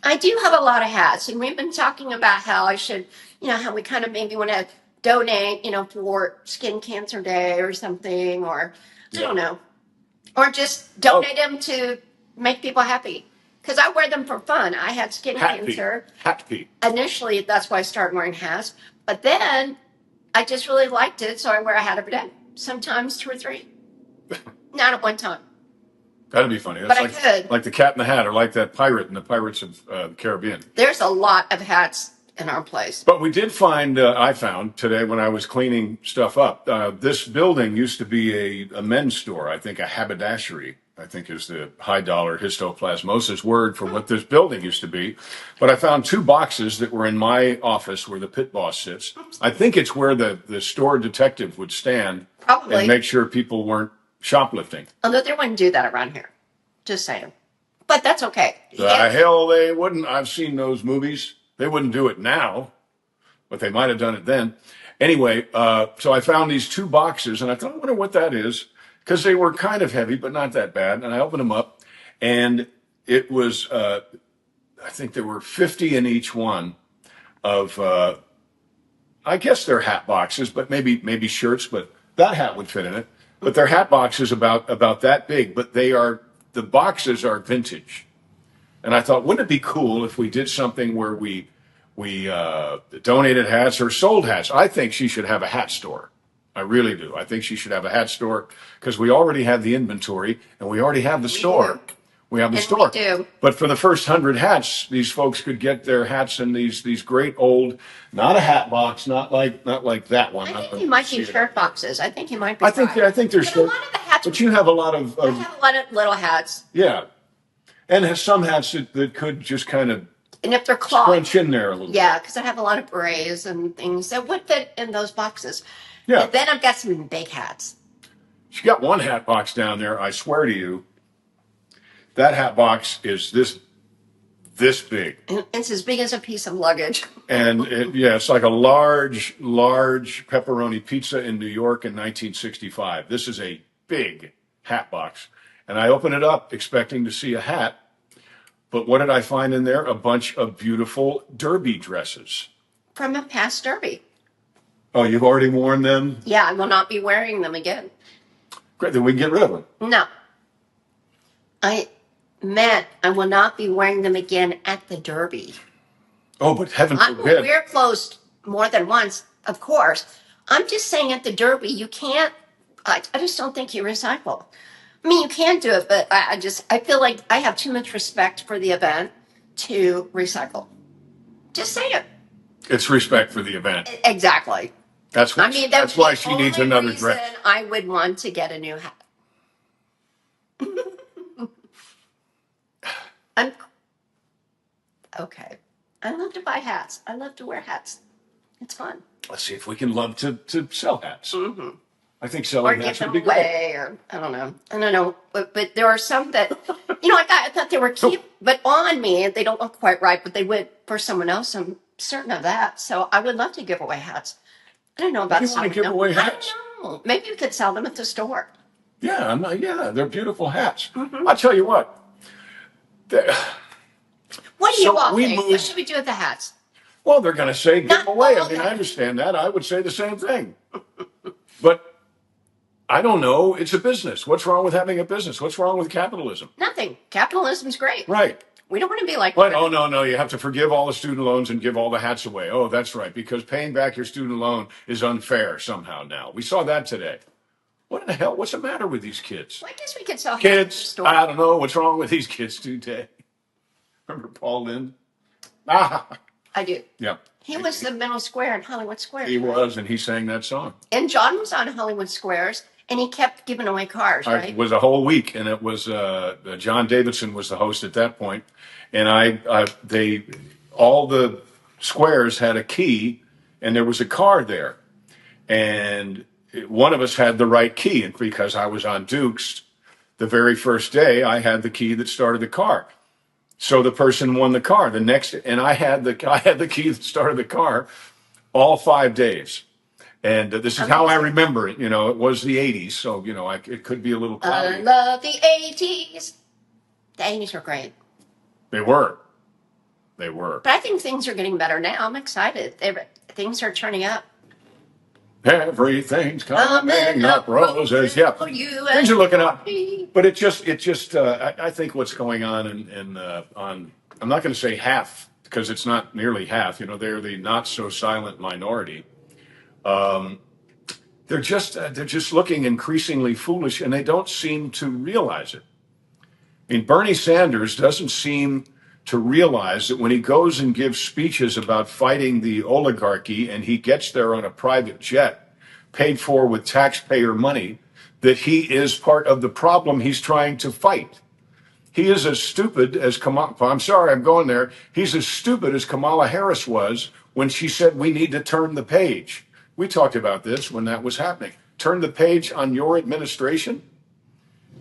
Speaker 2: I do have a lot of hats, and we've been talking about how I should, how we kind of maybe want to donate, for Skin Cancer Day or something, or I don't know, or just donate them to make people happy. Because I wear them for fun. I had skin
Speaker 1: Hat Pete.
Speaker 2: cancer.
Speaker 1: Hat Pete.
Speaker 2: Initially, that's why I started wearing hats. But then I just really liked it, so I wear a hat every day. Sometimes 2 or 3. Not at one time.
Speaker 1: That'd be funny.
Speaker 2: But I
Speaker 1: That's
Speaker 2: could.
Speaker 1: like the Cat in the Hat, or like that pirate in the Pirates of the Caribbean.
Speaker 2: There's a lot of hats in our place.
Speaker 1: But we did find, I found today when I was cleaning stuff up, this building used to be a men's store. I think a haberdashery, I think is the high dollar histoplasmosis word for what this building used to be. But I found 2 boxes that were in my office where the pit boss sits. I think it's where the store detective would stand
Speaker 2: Probably.
Speaker 1: and make sure people weren't shoplifting.
Speaker 2: Although they wouldn't do that around here. Just saying. But that's okay.
Speaker 1: The hell they wouldn't. I've seen those movies. They wouldn't do it now, but they might have done it then. Anyway, so I found these 2 boxes, and I thought, I wonder what that is, because they were kind of heavy, but not that bad. And I opened them up, and it was, I think there were 50 in each one of, I guess they're hat boxes, but maybe shirts, but that hat would fit in it. But they're hat boxes about that big, but the boxes are vintage. And I thought, wouldn't it be cool if we did something where we donated hats or sold hats? I think she should have a hat store. I really do. I think she should have a hat store because we already have the inventory and we already have the store. We have the
Speaker 2: And
Speaker 1: store.
Speaker 2: we do.
Speaker 1: But for the first 100 hats, these folks could get their hats in these great old, not a hat box, not like that one.
Speaker 2: I think you might be shirt boxes. I think you might be.
Speaker 1: I think there's.
Speaker 2: But a lot of the hats.
Speaker 1: But you have a lot of
Speaker 2: I have a lot of little hats,
Speaker 1: yeah, and has some hats that could just kind of
Speaker 2: and if they're cloth,
Speaker 1: crunch in there a little.
Speaker 2: yeah, because I have a lot of berets and things that would fit in those boxes.
Speaker 1: Yeah.
Speaker 2: But then I've got some big hats.
Speaker 1: She got one hat box down there. I swear to you, that hat box is this big,
Speaker 2: And it's as big as a piece of luggage.
Speaker 1: and it's like a large pepperoni pizza in New York in 1965. This is a big hat box, and I open it up expecting to see a hat, but what did I find in there? A bunch of beautiful derby dresses.
Speaker 2: From a past derby.
Speaker 1: Oh, you've already worn them?
Speaker 2: Yeah, I will not be wearing them again.
Speaker 1: Great, then we can get rid of them.
Speaker 2: No. I will not be wearing them again at the derby.
Speaker 1: Oh, but heaven
Speaker 2: I will
Speaker 1: forbid.
Speaker 2: wear clothes more than once, of course. I'm just saying at the derby, you can't, I just don't think you recycle. I mean, you can do it, but I feel like I have too much respect for the event to recycle. Just say it.
Speaker 1: It's respect for the event.
Speaker 2: Exactly.
Speaker 1: That's
Speaker 2: I mean,
Speaker 1: that's why she needs another dress.
Speaker 2: reason I would want to get a new hat. I'm okay. I love to buy hats. I love to wear hats. It's fun.
Speaker 1: Let's see if we can love to sell hats.
Speaker 2: Mm-hmm.
Speaker 1: I think
Speaker 2: Or
Speaker 1: selling
Speaker 2: give
Speaker 1: hats would
Speaker 2: them
Speaker 1: be great.
Speaker 2: away, or I don't know. But there are some that, I thought they were cute, but on me they don't look quite right. But they would for someone else. I'm certain of that. So I would love to give away hats. I don't know about
Speaker 1: You wanna
Speaker 2: selling
Speaker 1: give
Speaker 2: them.
Speaker 1: away
Speaker 2: I
Speaker 1: hats?
Speaker 2: don't know. Maybe you could sell them at the store.
Speaker 1: Yeah, they're beautiful hats.
Speaker 2: Mm-hmm.
Speaker 1: I'll tell you what. They're-
Speaker 2: What do you
Speaker 1: So
Speaker 2: all
Speaker 1: we
Speaker 2: think? What
Speaker 1: moved-
Speaker 2: should we do with the hats?
Speaker 1: Well, they're going to say give
Speaker 2: Not
Speaker 1: them away.
Speaker 2: all
Speaker 1: I mean,
Speaker 2: the-
Speaker 1: I understand that. I would say the same thing. But I don't know. It's a business. What's wrong with having a business? What's wrong with capitalism?
Speaker 2: Nothing. Capitalism's great.
Speaker 1: Right.
Speaker 2: We don't want to be like
Speaker 1: What?
Speaker 2: that.
Speaker 1: Oh, no, no. You have to forgive all the student loans and give all the hats away. Oh, that's right. Because paying back your student loan is unfair somehow now. We saw that today. What in the hell? What's the matter with these kids?
Speaker 2: Well, I guess we could sell half the
Speaker 1: Kids,
Speaker 2: store.
Speaker 1: I don't know. What's wrong with these kids today? Remember Paul Lynde? Ah,
Speaker 2: I do.
Speaker 1: yeah.
Speaker 2: He was the middle square in Hollywood Squares.
Speaker 1: He
Speaker 2: right?
Speaker 1: was, and he sang that song.
Speaker 2: And John was on Hollywood Squares, and he kept giving away cars, right?
Speaker 1: It was a whole week, and it was John Davidson was the host at that point, and all the squares had a key, and there was a car there, and one of us had the right key, and because I was on Dukes, the very first day I had the key that started the car, so the person won the car. The next, and I had the key that started the car all 5 days. And this is how I remember it. It was the 80s, so, it could be a little
Speaker 2: I
Speaker 1: cloudy.
Speaker 2: love the 80s. The 80s were great.
Speaker 1: They were. They were.
Speaker 2: But I think things are getting better now. I'm excited. Things are turning up.
Speaker 1: Everything's coming up roses. Yeah, things are looking up. But I think what's going on I'm not going to say half, because it's not nearly half. They're the not so silent minority. They're just looking increasingly foolish, and they don't seem to realize it. I mean, Bernie Sanders doesn't seem to realize that when he goes and gives speeches about fighting the oligarchy and he gets there on a private jet paid for with taxpayer money, that he is part of the problem he's trying to fight. He is as stupid as I'm sorry, I'm going there. He's as stupid as Kamala Harris was when she said we need to turn the page. We talked about this when that was happening. Turn the page on your administration?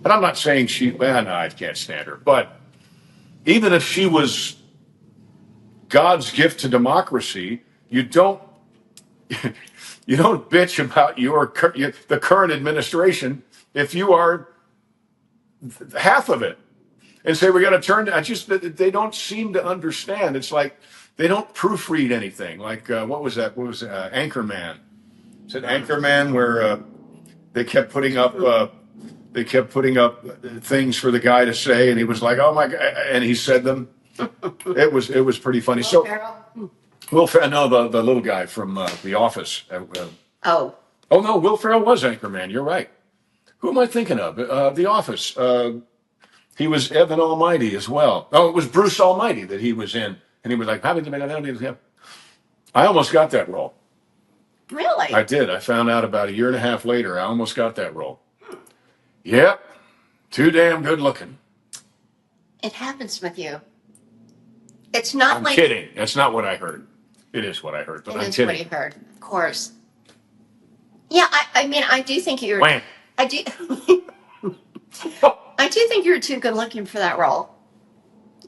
Speaker 1: And I'm not saying no, I can't stand her. But even if she was God's gift to democracy, you don't bitch about the current administration if you are half of it, and say we got to turn. They don't seem to understand. It's like they don't proofread anything. Like what was that? What was Anchorman? Is it Anchorman where they kept putting up things for the guy to say, and he was like, "Oh my God," and he said them. It was pretty funny. Will Ferrell, no, the little guy from The Office.
Speaker 2: Oh,
Speaker 1: No, Will Ferrell was Anchorman. You're right. Who am I thinking of? The Office. He was Evan Almighty as well. Oh, it was Bruce Almighty that he was in, and he was like, I almost got that role.
Speaker 2: really?
Speaker 1: I did. I found out about a year and a half later. I almost got that role. Yep. Too damn good looking.
Speaker 2: It happens with you. It's not
Speaker 1: I'm
Speaker 2: like
Speaker 1: kidding. That's not what I heard. It is what I heard, but
Speaker 2: it
Speaker 1: I'm
Speaker 2: is
Speaker 1: kidding.
Speaker 2: what you heard, of course. Yeah, I mean, I do think you're.
Speaker 1: Wham.
Speaker 2: I do. I do think you're too good looking for that role.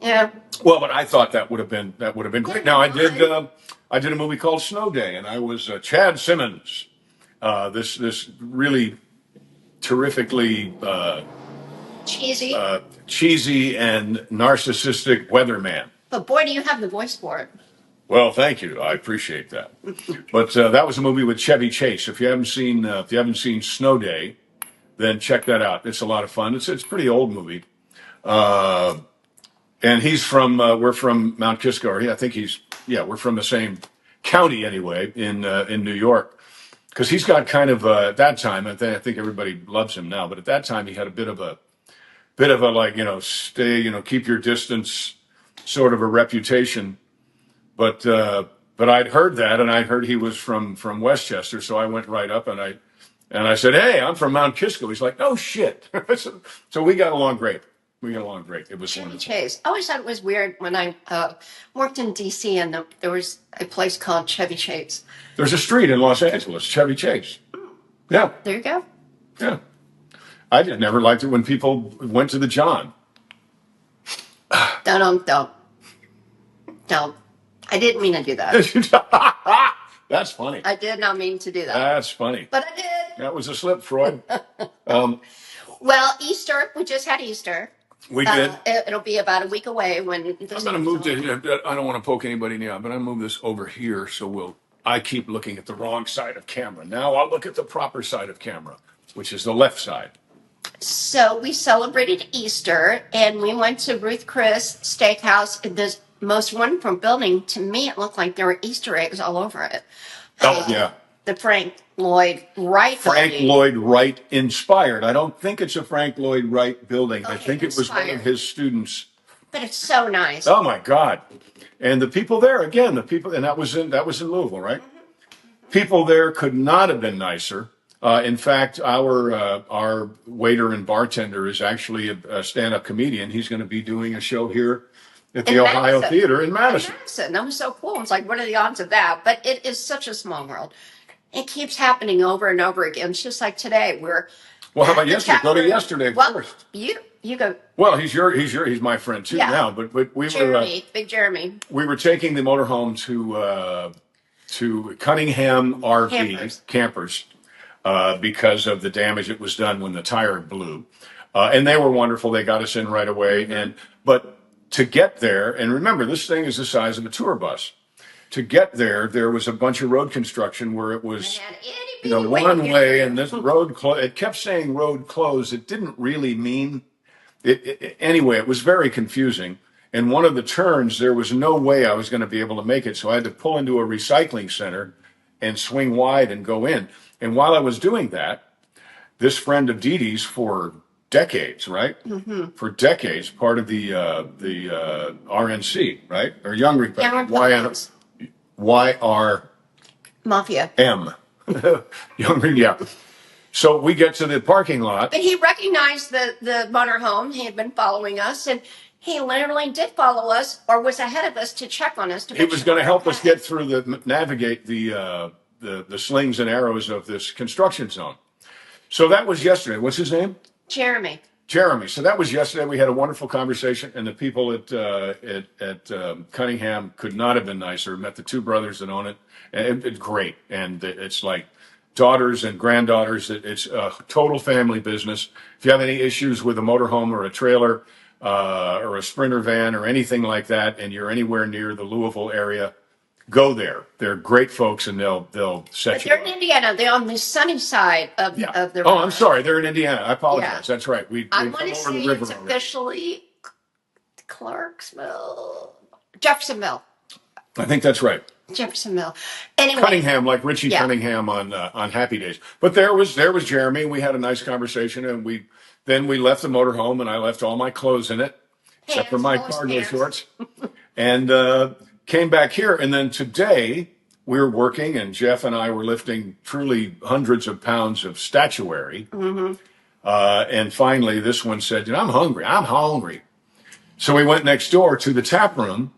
Speaker 2: Yeah.
Speaker 1: Well, but I thought that would have been great. Now I did a movie called Snow Day, and I was Chad Simmons, this really terrifically cheesy and narcissistic weatherman.
Speaker 2: But boy, do you have the voice for it.
Speaker 1: Well, thank you. I appreciate that. But that was a movie with Chevy Chase. If you haven't seen Snow Day, then check that out. It's a lot of fun. It's a pretty old movie. And he's we're from Mount Kisco. Or I think we're from the same county anyway in New York. Because he's got kind of at that time, I think everybody loves him now, but at that time he had a bit of a like, stay, keep your distance sort of a reputation. But I'd heard that, and I heard he was from Westchester, so I went right up and I said, "Hey, I'm from Mount Kisco." He's like, "Oh shit!" So we got along great. It was
Speaker 2: Chevy
Speaker 1: wonderful.
Speaker 2: Chase. I always thought it was weird when I worked in D.C. and there was a place called Chevy Chase.
Speaker 1: There's a street in Los Angeles, Chevy Chase. Yeah,
Speaker 2: There you go.
Speaker 1: yeah. I just never liked it when people went to the John.
Speaker 2: Don't. I didn't mean to do that.
Speaker 1: That's funny.
Speaker 2: I did not mean to do that.
Speaker 1: That's funny.
Speaker 2: But I did.
Speaker 1: That was a slip, Freud.
Speaker 2: Well, Easter, we just had Easter.
Speaker 1: We did.
Speaker 2: It'll be about a week away when this
Speaker 1: I'm going to move I don't want to poke anybody in the eye, but I'm going to move this over here so I keep looking at the wrong side of camera. Now I'll look at the proper side of camera, which is the left side.
Speaker 2: So we celebrated Easter and we went to Ruth Chris Steakhouse. The most wonderful building. To me, it looked like there were Easter eggs all over it.
Speaker 1: Oh, yeah.
Speaker 2: The Frank Lloyd Wright
Speaker 1: Frank
Speaker 2: building.
Speaker 1: Lloyd Wright inspired. I don't think it's a Frank Lloyd Wright building. I
Speaker 2: Okay,
Speaker 1: think it was one of
Speaker 2: inspired.
Speaker 1: his students.
Speaker 2: But it's so nice.
Speaker 1: Oh my God. And the people there, again, the people, and that was in Louisville, right? People there could not have been nicer. In fact, our waiter and bartender is actually a stand-up comedian. He's going to be doing a show here at the
Speaker 2: In
Speaker 1: Ohio
Speaker 2: Madison.
Speaker 1: Theater in Madison.
Speaker 2: Madison. That was so cool. It's like, what are the odds of that? But it is such a small world. It keeps happening over and over again. It's just like today. We're
Speaker 1: Well, how
Speaker 2: at
Speaker 1: about
Speaker 2: the
Speaker 1: yesterday? Go to
Speaker 2: tavern.
Speaker 1: yesterday
Speaker 2: Well,
Speaker 1: first.
Speaker 2: you go,
Speaker 1: Well, he's my friend too
Speaker 2: Yeah.
Speaker 1: now. But we were
Speaker 2: Jeremy, Big Jeremy.
Speaker 1: we were taking the motorhome to Cunningham RV campers because of the damage that was done when the tire blew, and they were wonderful. They got us in right away, but to get there, and remember, this thing is the size of a tour bus. To get there, there was a bunch of road construction where it was,
Speaker 2: And
Speaker 1: one way, and this road it kept saying road closed. It didn't really mean it. Anyway, it was very confusing. And one of the turns, there was no way I was going to be able to make it, so I had to pull into a recycling center and swing wide and go in. And while I was doing that, this friend of Dee Dee's for decades, right? For decades, part of the RNC, right? Or Young Republicans. YRM.
Speaker 2: Mafia.
Speaker 1: Yeah. So we get to the parking lot.
Speaker 2: But he recognized the motorhome. He had been following us, and he literally did follow us, or was ahead of us to check on us.
Speaker 1: He was going to help us get through navigate the slings and arrows of this construction zone. So that was yesterday. What's his name?
Speaker 2: Jeremy.
Speaker 1: Jeremy. So that was yesterday. We had a wonderful conversation, and the people at Cunningham could not have been nicer. Met the two brothers that own it, and it's great. And it's like daughters and granddaughters. It's a total family business. If you have any issues with a motorhome or a trailer or a Sprinter van or anything like that, and you're anywhere near the Louisville area, go there. They're great folks, and they'll set
Speaker 2: But
Speaker 1: you
Speaker 2: they're
Speaker 1: up.
Speaker 2: in Indiana. They're on the sunny side of the river.
Speaker 1: Oh, I'm sorry. They're in Indiana. I apologize.
Speaker 2: Yeah.
Speaker 1: That's right. We
Speaker 2: I
Speaker 1: come
Speaker 2: want to
Speaker 1: over
Speaker 2: say
Speaker 1: the river
Speaker 2: it's
Speaker 1: already.
Speaker 2: officially Clarksville, Jeffersonville.
Speaker 1: I think that's right.
Speaker 2: Jeffersonville. Anyway,
Speaker 1: Cunningham, like Richie
Speaker 2: Yeah.
Speaker 1: Cunningham on Happy Days. But there was Jeremy. We had a nice conversation, and then we left the motorhome, and I left all my clothes in it, except for my
Speaker 2: Pants,
Speaker 1: cargo
Speaker 2: pants.
Speaker 1: shorts, and came back here. And then today we were working, and Jeff and I were lifting truly hundreds of pounds of statuary. And finally, this one said, "I'm hungry. I'm hungry." So we went next door to the tap room.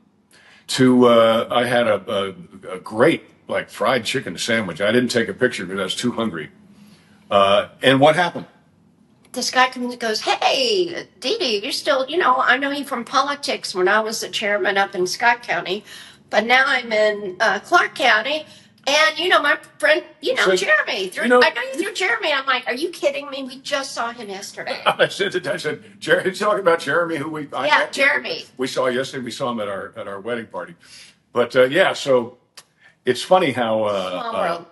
Speaker 1: I had a great like fried chicken sandwich. I didn't take a picture because I was too hungry. And what happened?
Speaker 2: This guy comes and goes, "Hey, Dee Dee, you're still, I know you from politics when I was the chairman up in Scott County, but now I'm in Clark County. And, my friend,
Speaker 1: So,
Speaker 2: Jeremy.
Speaker 1: you know-
Speaker 2: I know you through Jeremy." I'm like, "Are you kidding me? We just saw him yesterday."
Speaker 1: I said, Jeremy, talking about Jeremy, who
Speaker 2: Jeremy.
Speaker 1: we saw yesterday. We saw him at our wedding party. But yeah, so it's funny
Speaker 2: Small
Speaker 1: how
Speaker 2: world.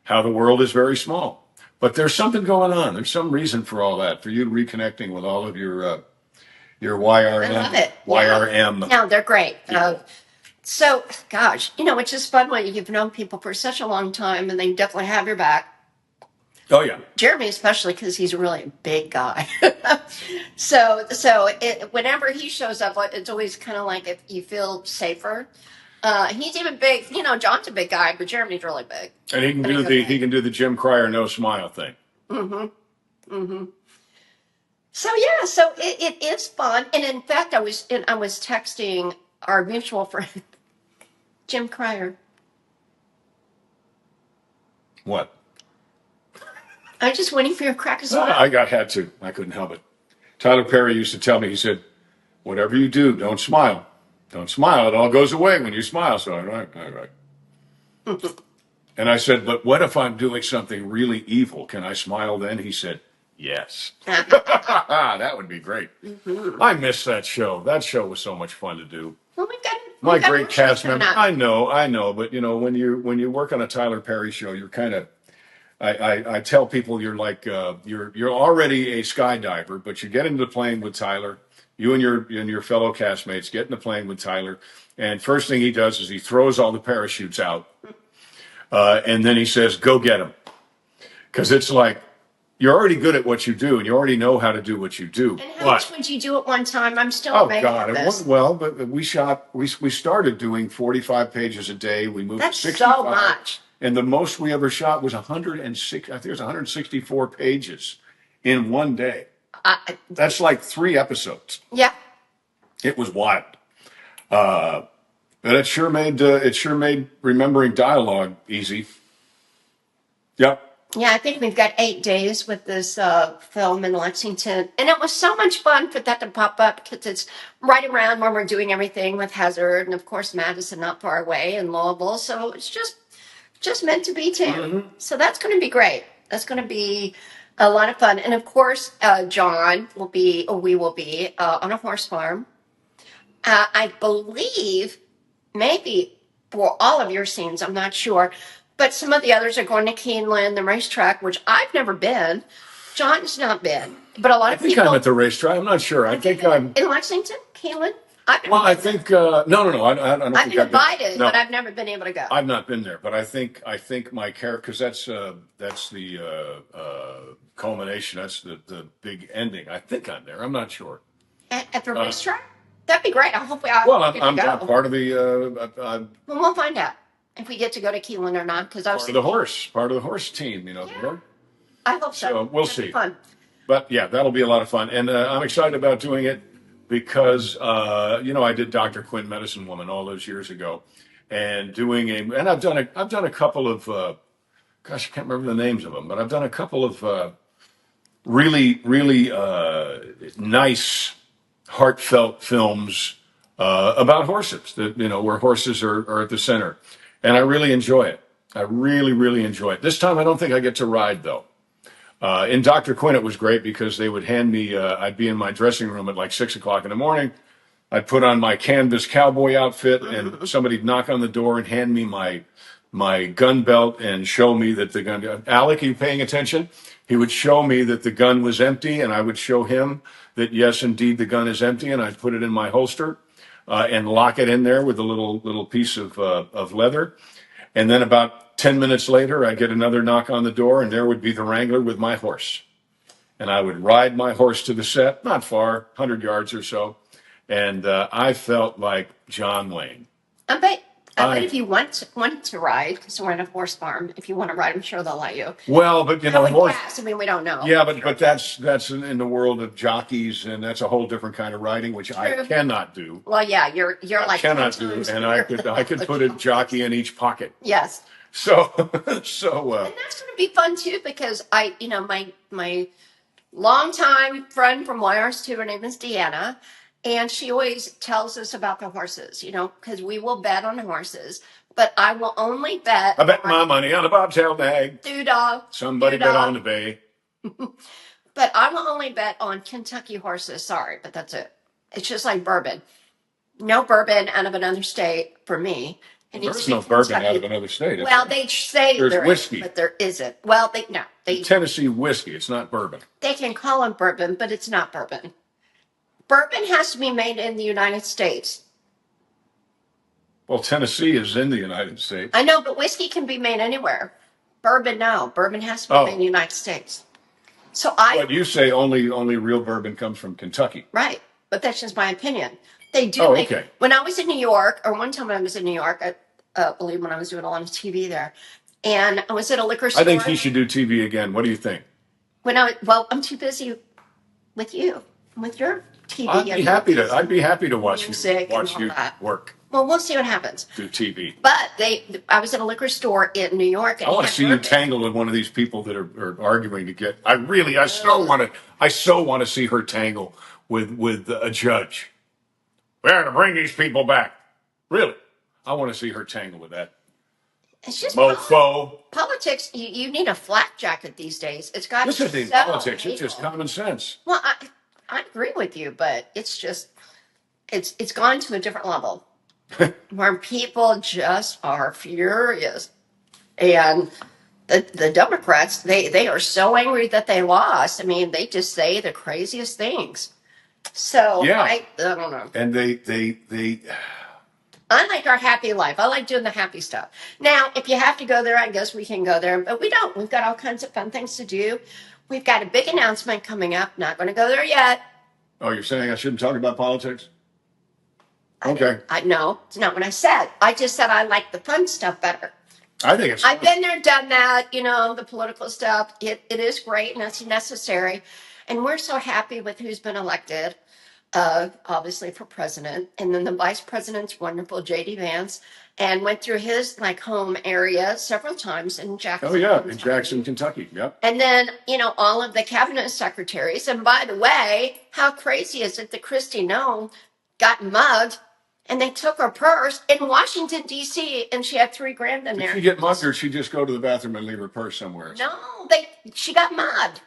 Speaker 1: how the world is very small. But there's something going on. There's some reason for all that. For you reconnecting with all of your YRM.
Speaker 2: I love it.
Speaker 1: YRM.
Speaker 2: No, they're great. So, gosh, it's just fun when you've known people for such a long time and they definitely have your back.
Speaker 1: Oh yeah.
Speaker 2: Jeremy, especially because he's really a big guy. Whenever he shows up, it's always kind of like if you feel safer. He's even big. John's a big guy, but Jeremy's really big.
Speaker 1: And he can
Speaker 2: But
Speaker 1: do
Speaker 2: he's
Speaker 1: the
Speaker 2: okay.
Speaker 1: he can do the Jim Cryer no smile thing.
Speaker 2: So yeah, so it is fun. And in fact, I was texting our mutual friend, Jim Cryer.
Speaker 1: What?
Speaker 2: I'm just waiting for your crack as well.
Speaker 1: Had to. I couldn't help it. Tyler Perry used to tell me, he said, "Whatever you do, don't smile. Don't smile. It all goes away when you smile." So I'm like, all right. And I said, "But what if I'm doing something really evil? Can I smile then?" He said, "Yes." That would be great. I miss that show. That show was so much fun to do.
Speaker 2: Well, we've got
Speaker 1: My
Speaker 2: We've got
Speaker 1: great
Speaker 2: more shows
Speaker 1: cast
Speaker 2: coming
Speaker 1: member.
Speaker 2: up.
Speaker 1: I know, but when you work on a Tyler Perry show, you're kind of. I tell people you're like you're already a skydiver, but you get into the plane with Tyler. You and your fellow castmates get in the plane with Tyler, and first thing he does is he throws all the parachutes out, and then he says, "Go get them," because it's like you're already good at what you do, and you already know how to do what you do.
Speaker 2: And how much would you do at one time? I'm still
Speaker 1: Oh
Speaker 2: amazed
Speaker 1: God,
Speaker 2: at
Speaker 1: it
Speaker 2: this.
Speaker 1: went well, but we started doing 45 pages a day. We moved to
Speaker 2: That's
Speaker 1: 65,
Speaker 2: so much.
Speaker 1: and the most we ever shot was 106. I think it was 164 pages in one day. That's like 3 episodes.
Speaker 2: Yeah.
Speaker 1: It was wild, but it sure made remembering dialogue easy. Yep.
Speaker 2: Yeah, I think we've got 8 days with this film in Lexington. And it was so much fun for that to pop up because it's right around when we're doing everything with Hazard and, of course, Madison not far away and Louisville. So it's just meant to be too. So that's going to be great. That's going to be a lot of fun. And, of course, John will be, or we will be, on a horse farm. I believe maybe for all of your scenes, I'm not sure, but some of the others are going to Keeneland, the racetrack, which I've never been. John's not been, but a lot
Speaker 1: I
Speaker 2: of
Speaker 1: think
Speaker 2: people
Speaker 1: I'm at the racetrack. I'm not sure. I think I'm.
Speaker 2: in Lexington, Keeneland. I've been,
Speaker 1: Well, I think no. I don't
Speaker 2: I've
Speaker 1: think
Speaker 2: been
Speaker 1: I've been.
Speaker 2: invited,
Speaker 1: No.
Speaker 2: but I've never been able to go.
Speaker 1: I've not been there, but I think my character because that's the culmination. That's the big ending. I think I'm there. I'm not sure.
Speaker 2: At the racetrack, that'd be great. I hope we all
Speaker 1: Well,
Speaker 2: get
Speaker 1: I'm
Speaker 2: to
Speaker 1: not
Speaker 2: go.
Speaker 1: part of the I'm
Speaker 2: Well, we'll find out if we get to go to Keeneland or not. Because I was,
Speaker 1: part of the horse team.
Speaker 2: yeah, I hope so.
Speaker 1: So we'll
Speaker 2: That'd be
Speaker 1: see.
Speaker 2: fun.
Speaker 1: But yeah, that'll be a lot of fun, and I'm excited about doing it because I did Dr. Quinn, Medicine Woman, all those years ago, and and I've done a couple of gosh, I can't remember the names of them, but I've done a couple of really nice, heartfelt films about horses that where horses are at the center, and I really enjoy it. I really enjoy it. This time, I don't think I get to ride though. In Dr. Quinn, it was great because they would hand me. I'd be in my dressing room at like 6 o'clock in the morning. I'd put on my canvas cowboy outfit, and somebody'd knock on the door and hand me my gun belt and show me that the gun. Alec, are you paying attention? He would show me that the gun was empty, and I would show him that yes, indeed, the gun is empty, and I'd put it in my holster and lock it in there with a little piece of leather. And then about 10 minutes later, I'd get another knock on the door, and there would be the Wrangler with my horse. And I would ride my horse to the set, not far, 100 yards or so. And I felt like John Wayne.
Speaker 2: I bet if you want to ride, because we're on a horse farm, if you want to ride, I'm sure they'll let you.
Speaker 1: Well, but
Speaker 2: How would
Speaker 1: horse.
Speaker 2: gas? I mean, we don't know.
Speaker 1: Yeah, but that's in the world of jockeys, and that's a whole different kind of riding, which I
Speaker 2: True.
Speaker 1: cannot do.
Speaker 2: Well, yeah, you're like 10
Speaker 1: Cannot do,
Speaker 2: times
Speaker 1: and
Speaker 2: bigger.
Speaker 1: I could put a jockey in each pocket.
Speaker 2: Yes,
Speaker 1: So
Speaker 2: and that's going to be fun too because my longtime friend from YRS2, her name is Deanna, and she always tells us about the horses. Because we will bet on horses, but I will only bet.
Speaker 1: I bet
Speaker 2: on
Speaker 1: my money on a bobtail nag.
Speaker 2: Doodah.
Speaker 1: Somebody bet on the bay.
Speaker 2: But I will only bet on Kentucky horses. Sorry, but that's it. It's just like bourbon. No bourbon out of another state for me. It needs
Speaker 1: There's
Speaker 2: to be
Speaker 1: no bourbon
Speaker 2: Kentucky.
Speaker 1: out of another state.
Speaker 2: Well, they say
Speaker 1: There's
Speaker 2: there is,
Speaker 1: whiskey.
Speaker 2: but there isn't. Well, they
Speaker 1: Tennessee whiskey. It's not bourbon.
Speaker 2: they can call it bourbon, but it's not bourbon. Bourbon has to be made in the United States.
Speaker 1: Well, Tennessee is in the United States.
Speaker 2: I know, but whiskey can be made anywhere. Bourbon, no. Bourbon has to be
Speaker 1: Oh.
Speaker 2: made in the United States. So
Speaker 1: But you say only real bourbon comes from Kentucky.
Speaker 2: right, but that's just my opinion. They do
Speaker 1: Oh,
Speaker 2: make.
Speaker 1: okay.
Speaker 2: When I was in New York, or one time when I was in New York, I believe when I was doing a lot of TV there, and I was at a liquor store.
Speaker 1: I think he should do TV again. What do you think?
Speaker 2: I'm too busy with you, with your TV.
Speaker 1: I'd be happy to watch
Speaker 2: Music and all
Speaker 1: you
Speaker 2: that.
Speaker 1: work,
Speaker 2: Well, we'll see what happens.
Speaker 1: do TV.
Speaker 2: But I was at a liquor store in New York. And
Speaker 1: I want
Speaker 2: they
Speaker 1: to see
Speaker 2: had
Speaker 1: you
Speaker 2: bourbon.
Speaker 1: tangled with one of these people that are arguing to get. I so want to see her tangle with a judge. We're to bring these people back. Really, I want to see her tangle with that
Speaker 2: It's just
Speaker 1: mofo.
Speaker 2: politics. You need a flak jacket these days. It's got
Speaker 1: This
Speaker 2: to
Speaker 1: isn't
Speaker 2: be
Speaker 1: politics. It's just
Speaker 2: hateful.
Speaker 1: common sense.
Speaker 2: Well, I agree with you, but it's just it's gone to a different level. where people just are furious. And the Democrats, they are so angry that they lost. I mean, they just say the craziest things. So
Speaker 1: Yeah.
Speaker 2: I don't know.
Speaker 1: And they
Speaker 2: I like our happy life. I like doing the happy stuff. Now, if you have to go there, I guess we can go there, but we don't. We've got all kinds of fun things to do. We've got a big announcement coming up. Not going to go there yet.
Speaker 1: oh, you're saying I shouldn't talk about politics? Okay.
Speaker 2: I know it's not what I said. I just said I like the fun stuff better.
Speaker 1: I think it's
Speaker 2: I've been there, done that. You know, the political stuff. It is great and it's necessary, and we're so happy with who's been elected. Obviously for president, and then the vice president's wonderful, J.D. Vance, and went through his like home area several times in Jackson.
Speaker 1: oh yeah, in
Speaker 2: Kentucky.
Speaker 1: Jackson, Kentucky. Yep.
Speaker 2: And then, you know, all of the cabinet secretaries. And by the way, how crazy is it that Kristi Noem got mugged and they took her purse in Washington, D.C., and she had $3,000 in
Speaker 1: Did
Speaker 2: there?
Speaker 1: she get mugged or she just go to the bathroom and leave her purse somewhere?
Speaker 2: No, she got mugged.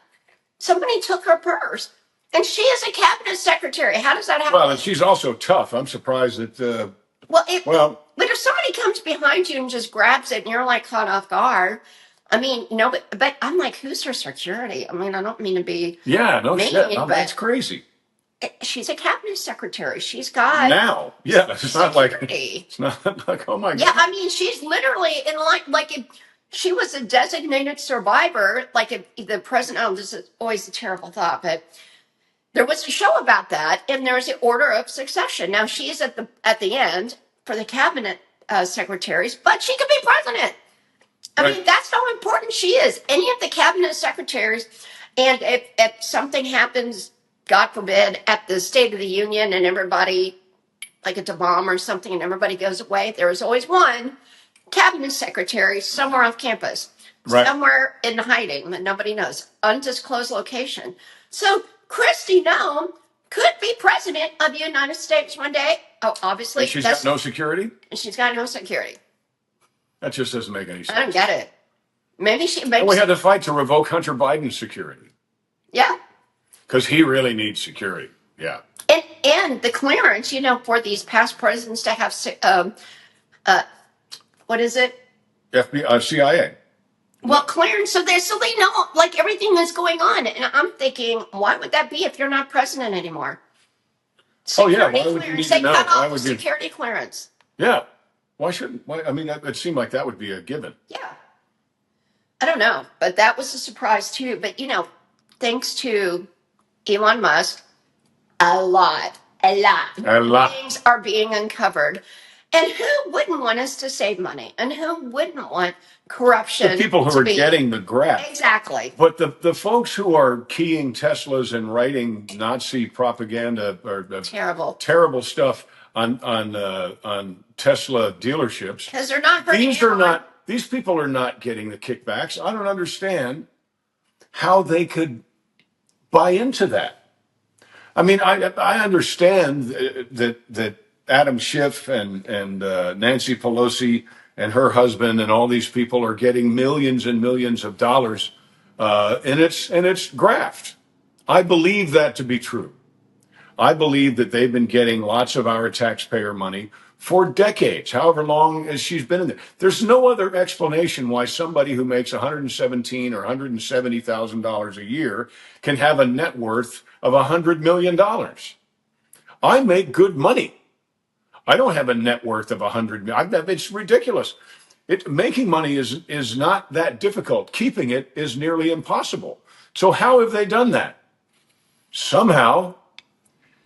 Speaker 2: Somebody took her purse. And she is a cabinet secretary. How does that happen?
Speaker 1: Well, and she's also tough. I'm surprised that.
Speaker 2: Well,
Speaker 1: Well,
Speaker 2: but if somebody comes behind you and just grabs it and you're like caught off guard, I mean, no, but I'm like, who's her security? I mean, I don't mean to be
Speaker 1: yeah, no
Speaker 2: mean,
Speaker 1: shit. No,
Speaker 2: but
Speaker 1: that's crazy.
Speaker 2: she's a cabinet secretary. She's got
Speaker 1: Now, yeah, it's not like
Speaker 2: security.
Speaker 1: it's not like oh my
Speaker 2: Yeah,
Speaker 1: god.
Speaker 2: I mean, she's literally in like if she was a designated survivor, like if the president, oh, this is always a terrible thought, but there was a show about that, and there's the order of succession. Now she's at the end for the cabinet secretaries, but she could be president. I mean,
Speaker 1: Right.
Speaker 2: that's how important she is. Any of the cabinet secretaries, and if something happens, God forbid, at the State of the Union, and everybody like it's a bomb or something, and everybody goes away, there is always one cabinet secretary somewhere off campus,
Speaker 1: Right.
Speaker 2: somewhere in hiding that nobody knows, undisclosed location. So Kristi Noem could be president of the United States one day. Oh, obviously,
Speaker 1: And she's got no security?
Speaker 2: she's got no security.
Speaker 1: That just doesn't make any
Speaker 2: I don't
Speaker 1: sense.
Speaker 2: get it. Maybe she
Speaker 1: And we
Speaker 2: makes
Speaker 1: had to fight to revoke Hunter Biden's security
Speaker 2: yeah.
Speaker 1: because he really needs security. Yeah.
Speaker 2: And the clearance, you know, for these past presidents to have uh, what is it?
Speaker 1: FBI, CIA.
Speaker 2: Well, clearance, so they know like everything that's going on, and I'm thinking, why would that be if you're not president anymore?
Speaker 1: Oh yeah.
Speaker 2: Security
Speaker 1: Why would you
Speaker 2: clearance.
Speaker 1: need to
Speaker 2: They
Speaker 1: know?
Speaker 2: cut
Speaker 1: Why
Speaker 2: off
Speaker 1: would you?
Speaker 2: security clearance.
Speaker 1: Yeah. Why shouldn't? Why? I mean, it seemed like that would be a given.
Speaker 2: Yeah, I don't know, but that was a surprise too. But you know, thanks to Elon Musk, a lot
Speaker 1: A lot.
Speaker 2: things are being uncovered. And who wouldn't want us to save money? And who wouldn't want
Speaker 1: The
Speaker 2: corruption
Speaker 1: people who
Speaker 2: to
Speaker 1: are
Speaker 2: be
Speaker 1: getting the graft.
Speaker 2: exactly
Speaker 1: But the folks who are keying Teslas and writing Nazi propaganda or
Speaker 2: terrible?
Speaker 1: terrible stuff on Tesla dealerships,
Speaker 2: Because they're not hurting
Speaker 1: these are
Speaker 2: anyone.
Speaker 1: not these people are not getting the kickbacks. I don't understand how they could buy into that. I mean, I understand that Adam Schiff and Nancy Pelosi and her husband and all these people are getting millions and millions of dollars, and it's graft. I believe that to be true. I believe that they've been getting lots of our taxpayer money for decades, however long as she's been in there. There's no other explanation why somebody who makes 117 or $170,000 a year can have a net worth of $100 million. I make good money. I don't have a net worth of 100 million. It's ridiculous. Making money is not that difficult. Keeping it is nearly impossible. So how have they done that? Somehow.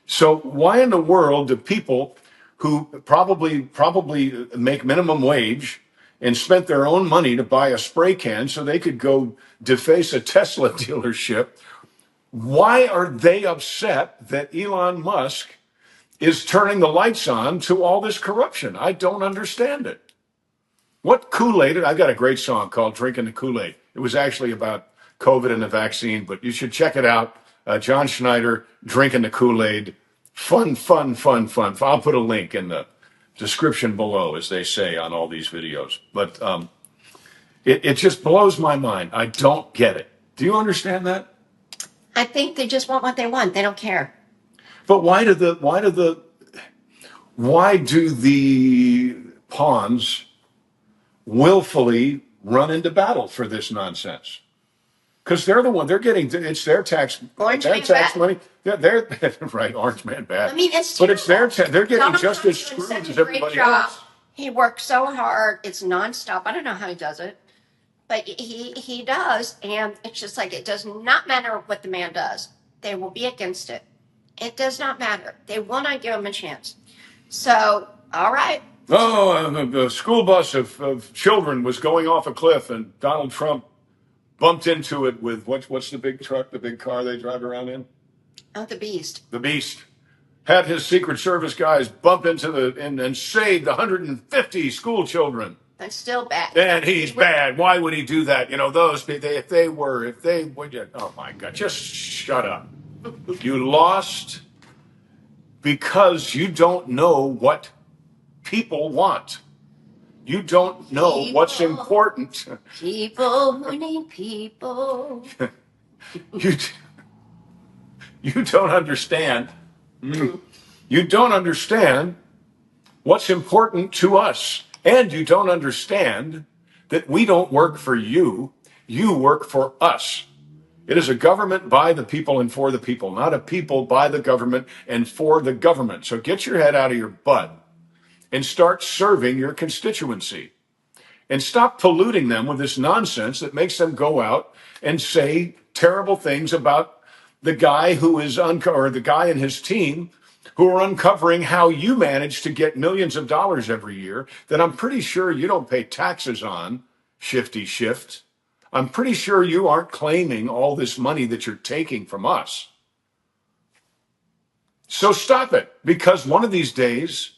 Speaker 1: So why in the world do people who probably make minimum wage and spent their own money to buy a spray can so they could go deface a Tesla dealership, why are they upset that Elon Musk is turning the lights on to all this corruption? I don't understand it. What Kool-Aid? I've got a great song called Drinking the Kool-Aid. It was actually about COVID and the vaccine, but you should check it out. John Schneider, Drinking the Kool-Aid. Fun, fun, fun, fun. I'll put a link in the description below, as they say on all these videos. But it just blows my mind. I don't get it. Do you understand that?
Speaker 2: I think they just want what they want. They don't care.
Speaker 1: But Why do the pawns willfully run into battle for this nonsense? Because they're the one, they're getting, it's
Speaker 2: Orange
Speaker 1: their
Speaker 2: man
Speaker 1: tax
Speaker 2: bad.
Speaker 1: money. They're right, orange man bad.
Speaker 2: I mean, it's
Speaker 1: But it's
Speaker 2: terrible.
Speaker 1: they're getting
Speaker 2: Donald
Speaker 1: just as
Speaker 2: Trump's doing
Speaker 1: screwed
Speaker 2: such
Speaker 1: as
Speaker 2: a great
Speaker 1: everybody
Speaker 2: job.
Speaker 1: else.
Speaker 2: He works so hard. It's nonstop. I don't know how he does it, but he does, and it's just like it does not matter what the man does. They will be against it. It does not matter. They will not give him a chance. So, all right.
Speaker 1: Oh, the school bus of children was going off a cliff, and Donald Trump bumped into it with what's the big truck, the big car they drive around in?
Speaker 2: Oh, the beast.
Speaker 1: The Beast. Had his Secret Service guys bump into and saved 150 school children.
Speaker 2: That's still bad.
Speaker 1: And he's bad. Why would he do that? You know, if they would, oh my God, just shut up. You lost because you don't know what people want. You don't know what's
Speaker 2: People.
Speaker 1: important.
Speaker 2: People who need people.
Speaker 1: You, you don't understand. You don't understand what's important to us. And you don't understand that we don't work for you. You work for us. It is a government by the people and for the people, not a people by the government and for the government. So get your head out of your butt and start serving your constituency. And stop polluting them with this nonsense that makes them go out and say terrible things about the guy who is or the guy and his team who are uncovering how you manage to get millions of dollars every year that I'm pretty sure you don't pay taxes on, Shifty Shift. I'm pretty sure you aren't claiming all this money that you're taking from us. So stop it, because one of these days,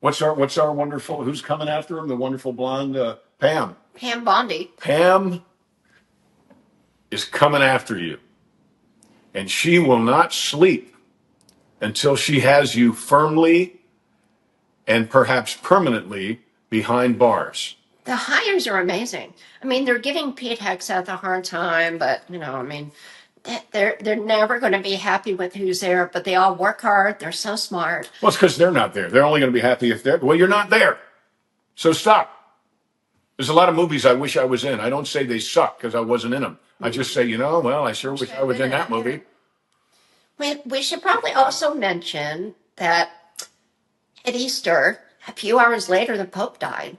Speaker 1: what's our wonderful, who's coming after him? The wonderful blonde Pam.
Speaker 2: Pam Bondi.
Speaker 1: Pam is coming after you, and she will not sleep until she has you firmly and perhaps permanently behind bars.
Speaker 2: The hires are amazing. I mean, they're giving Pete Hegseth a hard time, but I mean, they're never going to be happy with who's there. But they all work hard. They're so smart.
Speaker 1: Well, it's because they're not there. They're only going to be happy if they're. Well, you're not there, so stop. There's a lot of movies I wish I was in. I don't say they suck because I wasn't in them. I just say, well, I sure wish I was in that movie.
Speaker 2: We should probably also mention that at Easter, a few hours later, the Pope died.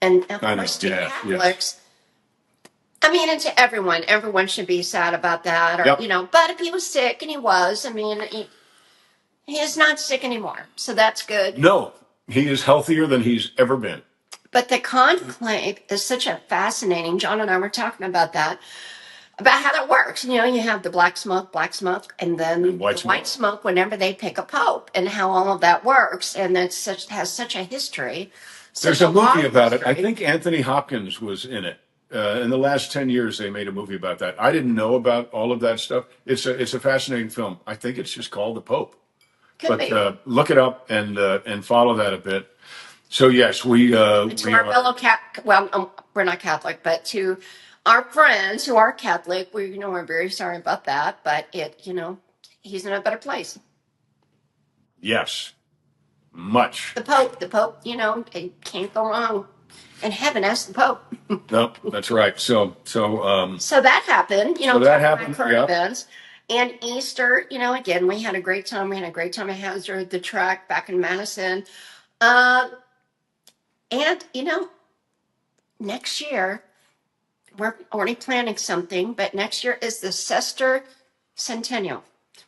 Speaker 2: And of course, to Catholics, I mean, and to everyone should be sad about that. Or, but if he was sick, and he was, I mean, he is not sick anymore. So that's good.
Speaker 1: No, he is healthier than he's ever been.
Speaker 2: But the conclave is such a fascinating, John and I were talking about that, about how that works. You have the black smoke, and then the white smoke whenever they pick a pope, and how all of that works. And it has such a history.
Speaker 1: There's a movie about it. I think Anthony Hopkins was in it. In the last 10 years, they made a movie about that. I didn't know about all of that stuff. It's a fascinating film. I think it's just called The Pope. Look it up and follow that a bit. So yes, we
Speaker 2: our fellow we're not Catholic, but to our friends who are Catholic, we're very sorry about that. But he's in a better place.
Speaker 1: Yes, much.
Speaker 2: The Pope, it can't go wrong. And heaven asked the Pope.
Speaker 1: Nope, that's right. So
Speaker 2: that happened.
Speaker 1: So that happened.
Speaker 2: Current events. And Easter, again, we had a great time. We had a great time at Hazard, the track back in Madison. And, next year, we're already planning something, but next year is the Sester Centennial.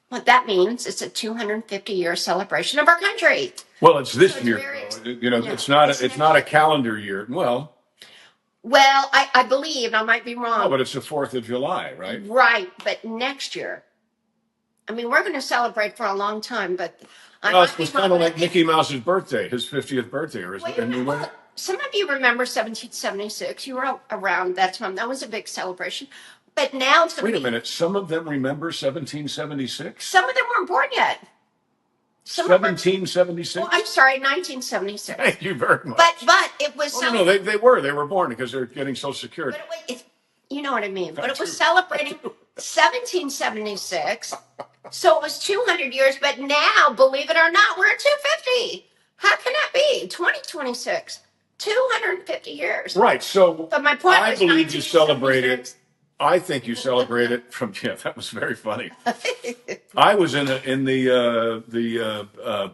Speaker 2: What that means, it's a 250-year celebration of our country.
Speaker 1: Well, it's this year. It's not a calendar year. Well,
Speaker 2: I believe, and I might be wrong.
Speaker 1: Oh, but it's the 4th of July, right?
Speaker 2: Right, but next year. I mean, we're going to celebrate for a long time, but
Speaker 1: it's kind of like Mickey Mouse's birthday, his 50th birthday.
Speaker 2: Some of you remember 1776. You were around that time. That was a big celebration. But now it's
Speaker 1: Wait a minute. Some of them remember 1776?
Speaker 2: Some of them weren't born yet.
Speaker 1: 1776?
Speaker 2: Well, I'm sorry, 1976.
Speaker 1: Thank you very much.
Speaker 2: But it was...
Speaker 1: no, they were born because they're getting Social Security.
Speaker 2: But you know what I mean. But it was celebrating 1776. So it was 200 years. But now, believe it or not, we're at 250. How can that be? 2026, 250 years.
Speaker 1: Right. So
Speaker 2: But my point
Speaker 1: I
Speaker 2: was
Speaker 1: believe you celebrate it.
Speaker 2: 1976.
Speaker 1: I think you celebrate it from. Yeah, that was very funny. I was in the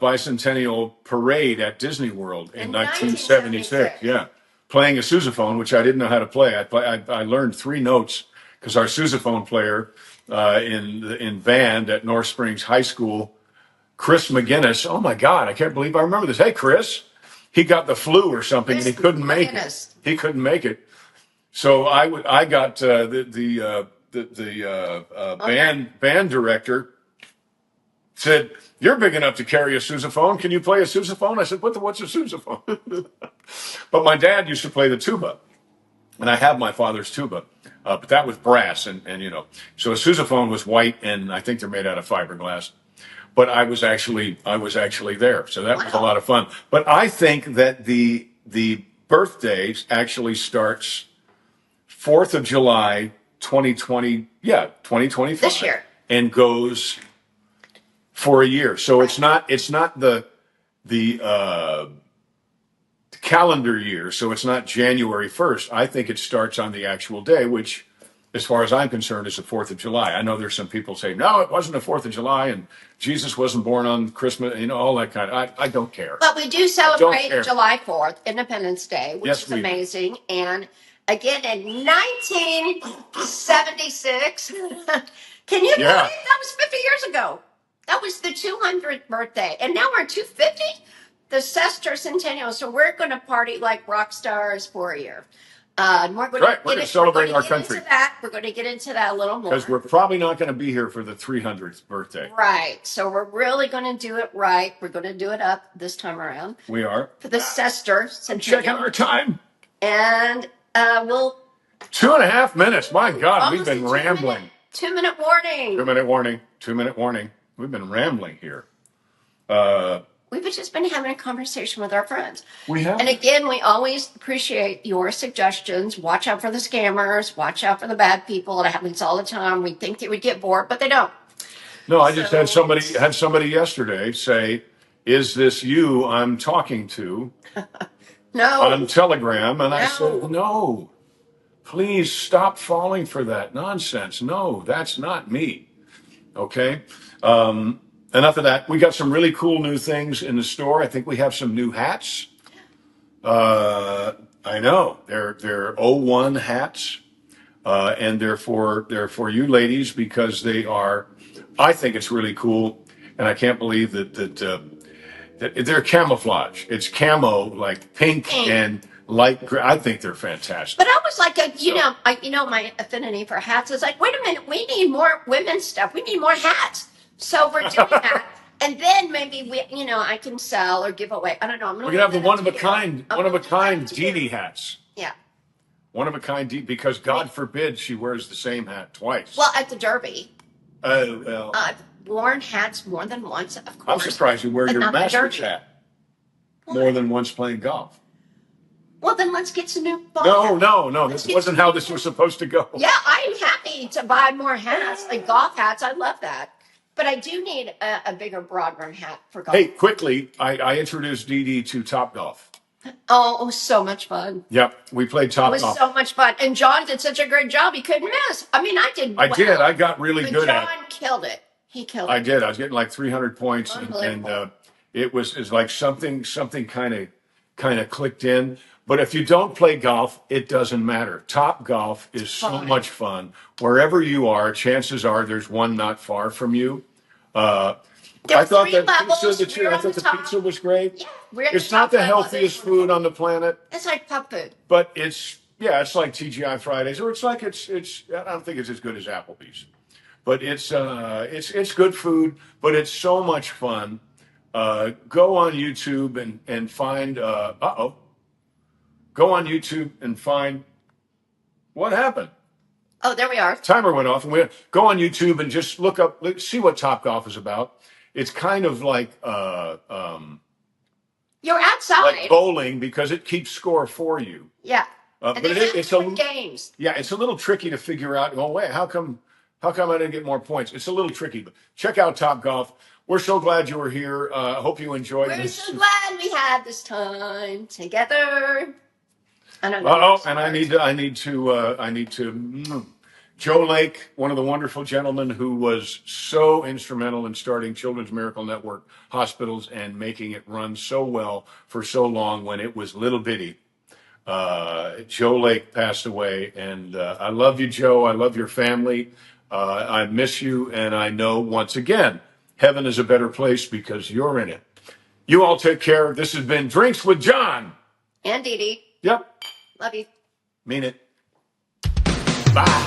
Speaker 1: bicentennial parade at Disney World in
Speaker 2: In
Speaker 1: 1976.
Speaker 2: 1976.
Speaker 1: Yeah, playing a sousaphone, which I didn't know how to play. I learned three notes because our sousaphone player in band at North Springs High School, Chris McGinnis. Oh my God, I can't believe I remember this. Hey, Chris, he got the flu or something and he
Speaker 2: Chris
Speaker 1: couldn't make it.
Speaker 2: McGinnis.
Speaker 1: He couldn't make it. So I got band director said, "You're big enough to carry a sousaphone. Can you play a sousaphone?" I said, what's a sousaphone?" But my dad used to play the tuba, and I have my father's tuba, but that was brass, and so a sousaphone was white, and I think they're made out of fiberglass. But I was actually there, so that was a lot
Speaker 2: Wow.
Speaker 1: of fun. But I think that the birthday actually starts 4th of July, 2020, yeah,
Speaker 2: This
Speaker 1: 2025,
Speaker 2: year.
Speaker 1: and goes for a year. So
Speaker 2: Right.
Speaker 1: it's not the calendar year. So it's not January 1st. I think it starts on the actual day, which, as far as I'm concerned, is the 4th of July. I know there's some people say, no, it wasn't the 4th of July, and Jesus wasn't born on Christmas. All that kind of. I don't care.
Speaker 2: But we do
Speaker 1: I don't
Speaker 2: celebrate
Speaker 1: care.
Speaker 2: July 4th, Independence Day, which
Speaker 1: Yes,
Speaker 2: is
Speaker 1: we do.
Speaker 2: amazing. And again, in 1976, can you believe
Speaker 1: Yeah.
Speaker 2: that was 50 years ago? That was the 200th birthday. And now we're 250, the sesquicentennial. So we're going to party like rock stars for a year. And we're going
Speaker 1: Right.
Speaker 2: to
Speaker 1: We're
Speaker 2: get
Speaker 1: going to
Speaker 2: it. We're
Speaker 1: celebrate
Speaker 2: going
Speaker 1: our
Speaker 2: to get
Speaker 1: country
Speaker 2: into that. We're going to get into that a little more.
Speaker 1: because we're probably not going to be here for the 300th birthday.
Speaker 2: Right. So we're really going to do it right. We're going to do it up this time around
Speaker 1: We are.
Speaker 2: for the Sester
Speaker 1: Checking
Speaker 2: Centennial.
Speaker 1: our time.
Speaker 2: And we'll
Speaker 1: 2.5 minutes. My God, we've
Speaker 2: almost a
Speaker 1: been rambling.
Speaker 2: 2-minute warning.
Speaker 1: 2-minute warning. 2-minute warning. We've been rambling here.
Speaker 2: We've just been having a conversation with our friends.
Speaker 1: We have.
Speaker 2: And again, we always appreciate your suggestions. Watch out for the scammers. Watch out for the bad people. It happens all the time. We think they would get bored, but they don't.
Speaker 1: No, I just had
Speaker 2: So,
Speaker 1: somebody yesterday say, "Is this you I'm talking to
Speaker 2: no,
Speaker 1: on Telegram?" And I said,
Speaker 2: no.
Speaker 1: "No, please stop falling for that nonsense. No, that's not me." Okay. Enough of that. We got some really cool new things in the store. I think we have some new hats. I know they're O1 hats, and they're for you ladies because they are. I think it's really cool, and I can't believe that they're camouflage. It's camo, like pink
Speaker 2: Pink.
Speaker 1: and light gray. I think they're fantastic.
Speaker 2: But I was like,
Speaker 1: So
Speaker 2: my affinity for hats is like, wait a minute, we need more women's stuff. We need more hats. So we're doing that. And then maybe I can sell or give away. I don't know. I'm
Speaker 1: we
Speaker 2: gonna
Speaker 1: can have the
Speaker 2: leave that
Speaker 1: one
Speaker 2: up
Speaker 1: of a
Speaker 2: to you.
Speaker 1: kind,
Speaker 2: I'm
Speaker 1: one of a
Speaker 2: gonna leave that up
Speaker 1: kind
Speaker 2: to
Speaker 1: Dee
Speaker 2: you.
Speaker 1: Dee hats.
Speaker 2: Yeah.
Speaker 1: One of a kind because God forbid she wears the same hat twice.
Speaker 2: Well, at the Derby,
Speaker 1: Oh, well,
Speaker 2: I've worn hats more than once, of
Speaker 1: I'm
Speaker 2: course,
Speaker 1: surprised you wear
Speaker 2: but
Speaker 1: your
Speaker 2: not the
Speaker 1: Masters
Speaker 2: Derby.
Speaker 1: hat more than once playing golf.
Speaker 2: Well, then let's get some new ball
Speaker 1: No,
Speaker 2: hats.
Speaker 1: no, no.
Speaker 2: Let's
Speaker 1: This
Speaker 2: get
Speaker 1: wasn't
Speaker 2: some
Speaker 1: how
Speaker 2: new.
Speaker 1: this was supposed to go.
Speaker 2: Yeah, I'm happy to buy more hats, like golf hats. I love that. But I do need a bigger broad brim hat for golf.
Speaker 1: Hey, quickly, I introduced Dee Dee to Top Golf.
Speaker 2: Oh, it was so much fun.
Speaker 1: Yep, we played
Speaker 2: It
Speaker 1: Top
Speaker 2: was
Speaker 1: Golf.
Speaker 2: so much fun. And John did such a great job. He couldn't miss. I mean, I did
Speaker 1: I
Speaker 2: well,
Speaker 1: did. I got really
Speaker 2: but
Speaker 1: good at it.
Speaker 2: John killed it. He killed
Speaker 1: I
Speaker 2: it.
Speaker 1: did. I was getting like 300 points, and
Speaker 2: Unbelievable.
Speaker 1: it's like something kind of clicked in. But if you don't play golf, it doesn't matter. Top Golf is so
Speaker 2: Fun.
Speaker 1: much fun. Wherever you are, chances are there's one not far from you. Uh,
Speaker 2: There
Speaker 1: I
Speaker 2: were
Speaker 1: thought
Speaker 2: 3
Speaker 1: that
Speaker 2: levels.
Speaker 1: pizza,
Speaker 2: We're
Speaker 1: I
Speaker 2: on the
Speaker 1: thought the
Speaker 2: top.
Speaker 1: pizza was great.
Speaker 2: Yeah, we're at the
Speaker 1: It's not
Speaker 2: top
Speaker 1: the
Speaker 2: level of
Speaker 1: healthiest
Speaker 2: this.
Speaker 1: food on the planet,
Speaker 2: It's like pub food.
Speaker 1: but it's like TGI Fridays, or it's like it's. I don't think it's as good as Applebee's, but it's good food, but it's so much fun. Go on YouTube and find. Go on YouTube and find what happened.
Speaker 2: Oh, there we are.
Speaker 1: Timer went off, and we go on YouTube and just see what Top Golf is about. It's kind of like
Speaker 2: You're outside.
Speaker 1: bowling because it keeps score for you.
Speaker 2: Yeah. And
Speaker 1: But
Speaker 2: they have
Speaker 1: it's
Speaker 2: different games.
Speaker 1: yeah, it's a little tricky to figure out. Oh wait, how come I didn't get more points? It's a little tricky, but check out Top Golf. we're so glad you were here. I hope you enjoyed
Speaker 2: We're
Speaker 1: this.
Speaker 2: so glad we had this time together. I don't know.
Speaker 1: Oh, and I need to. Joe Lake, one of the wonderful gentlemen who was so instrumental in starting Children's Miracle Network hospitals and making it run so well for so long when it was little bitty. Joe Lake passed away, and I love you, Joe. I love your family. I miss you, and I know once again, heaven is a better place because you're in it. You all take care. This has been Drinks with John.
Speaker 2: And Dee Dee.
Speaker 1: Yep,
Speaker 2: Love you.
Speaker 1: mean it. Bye.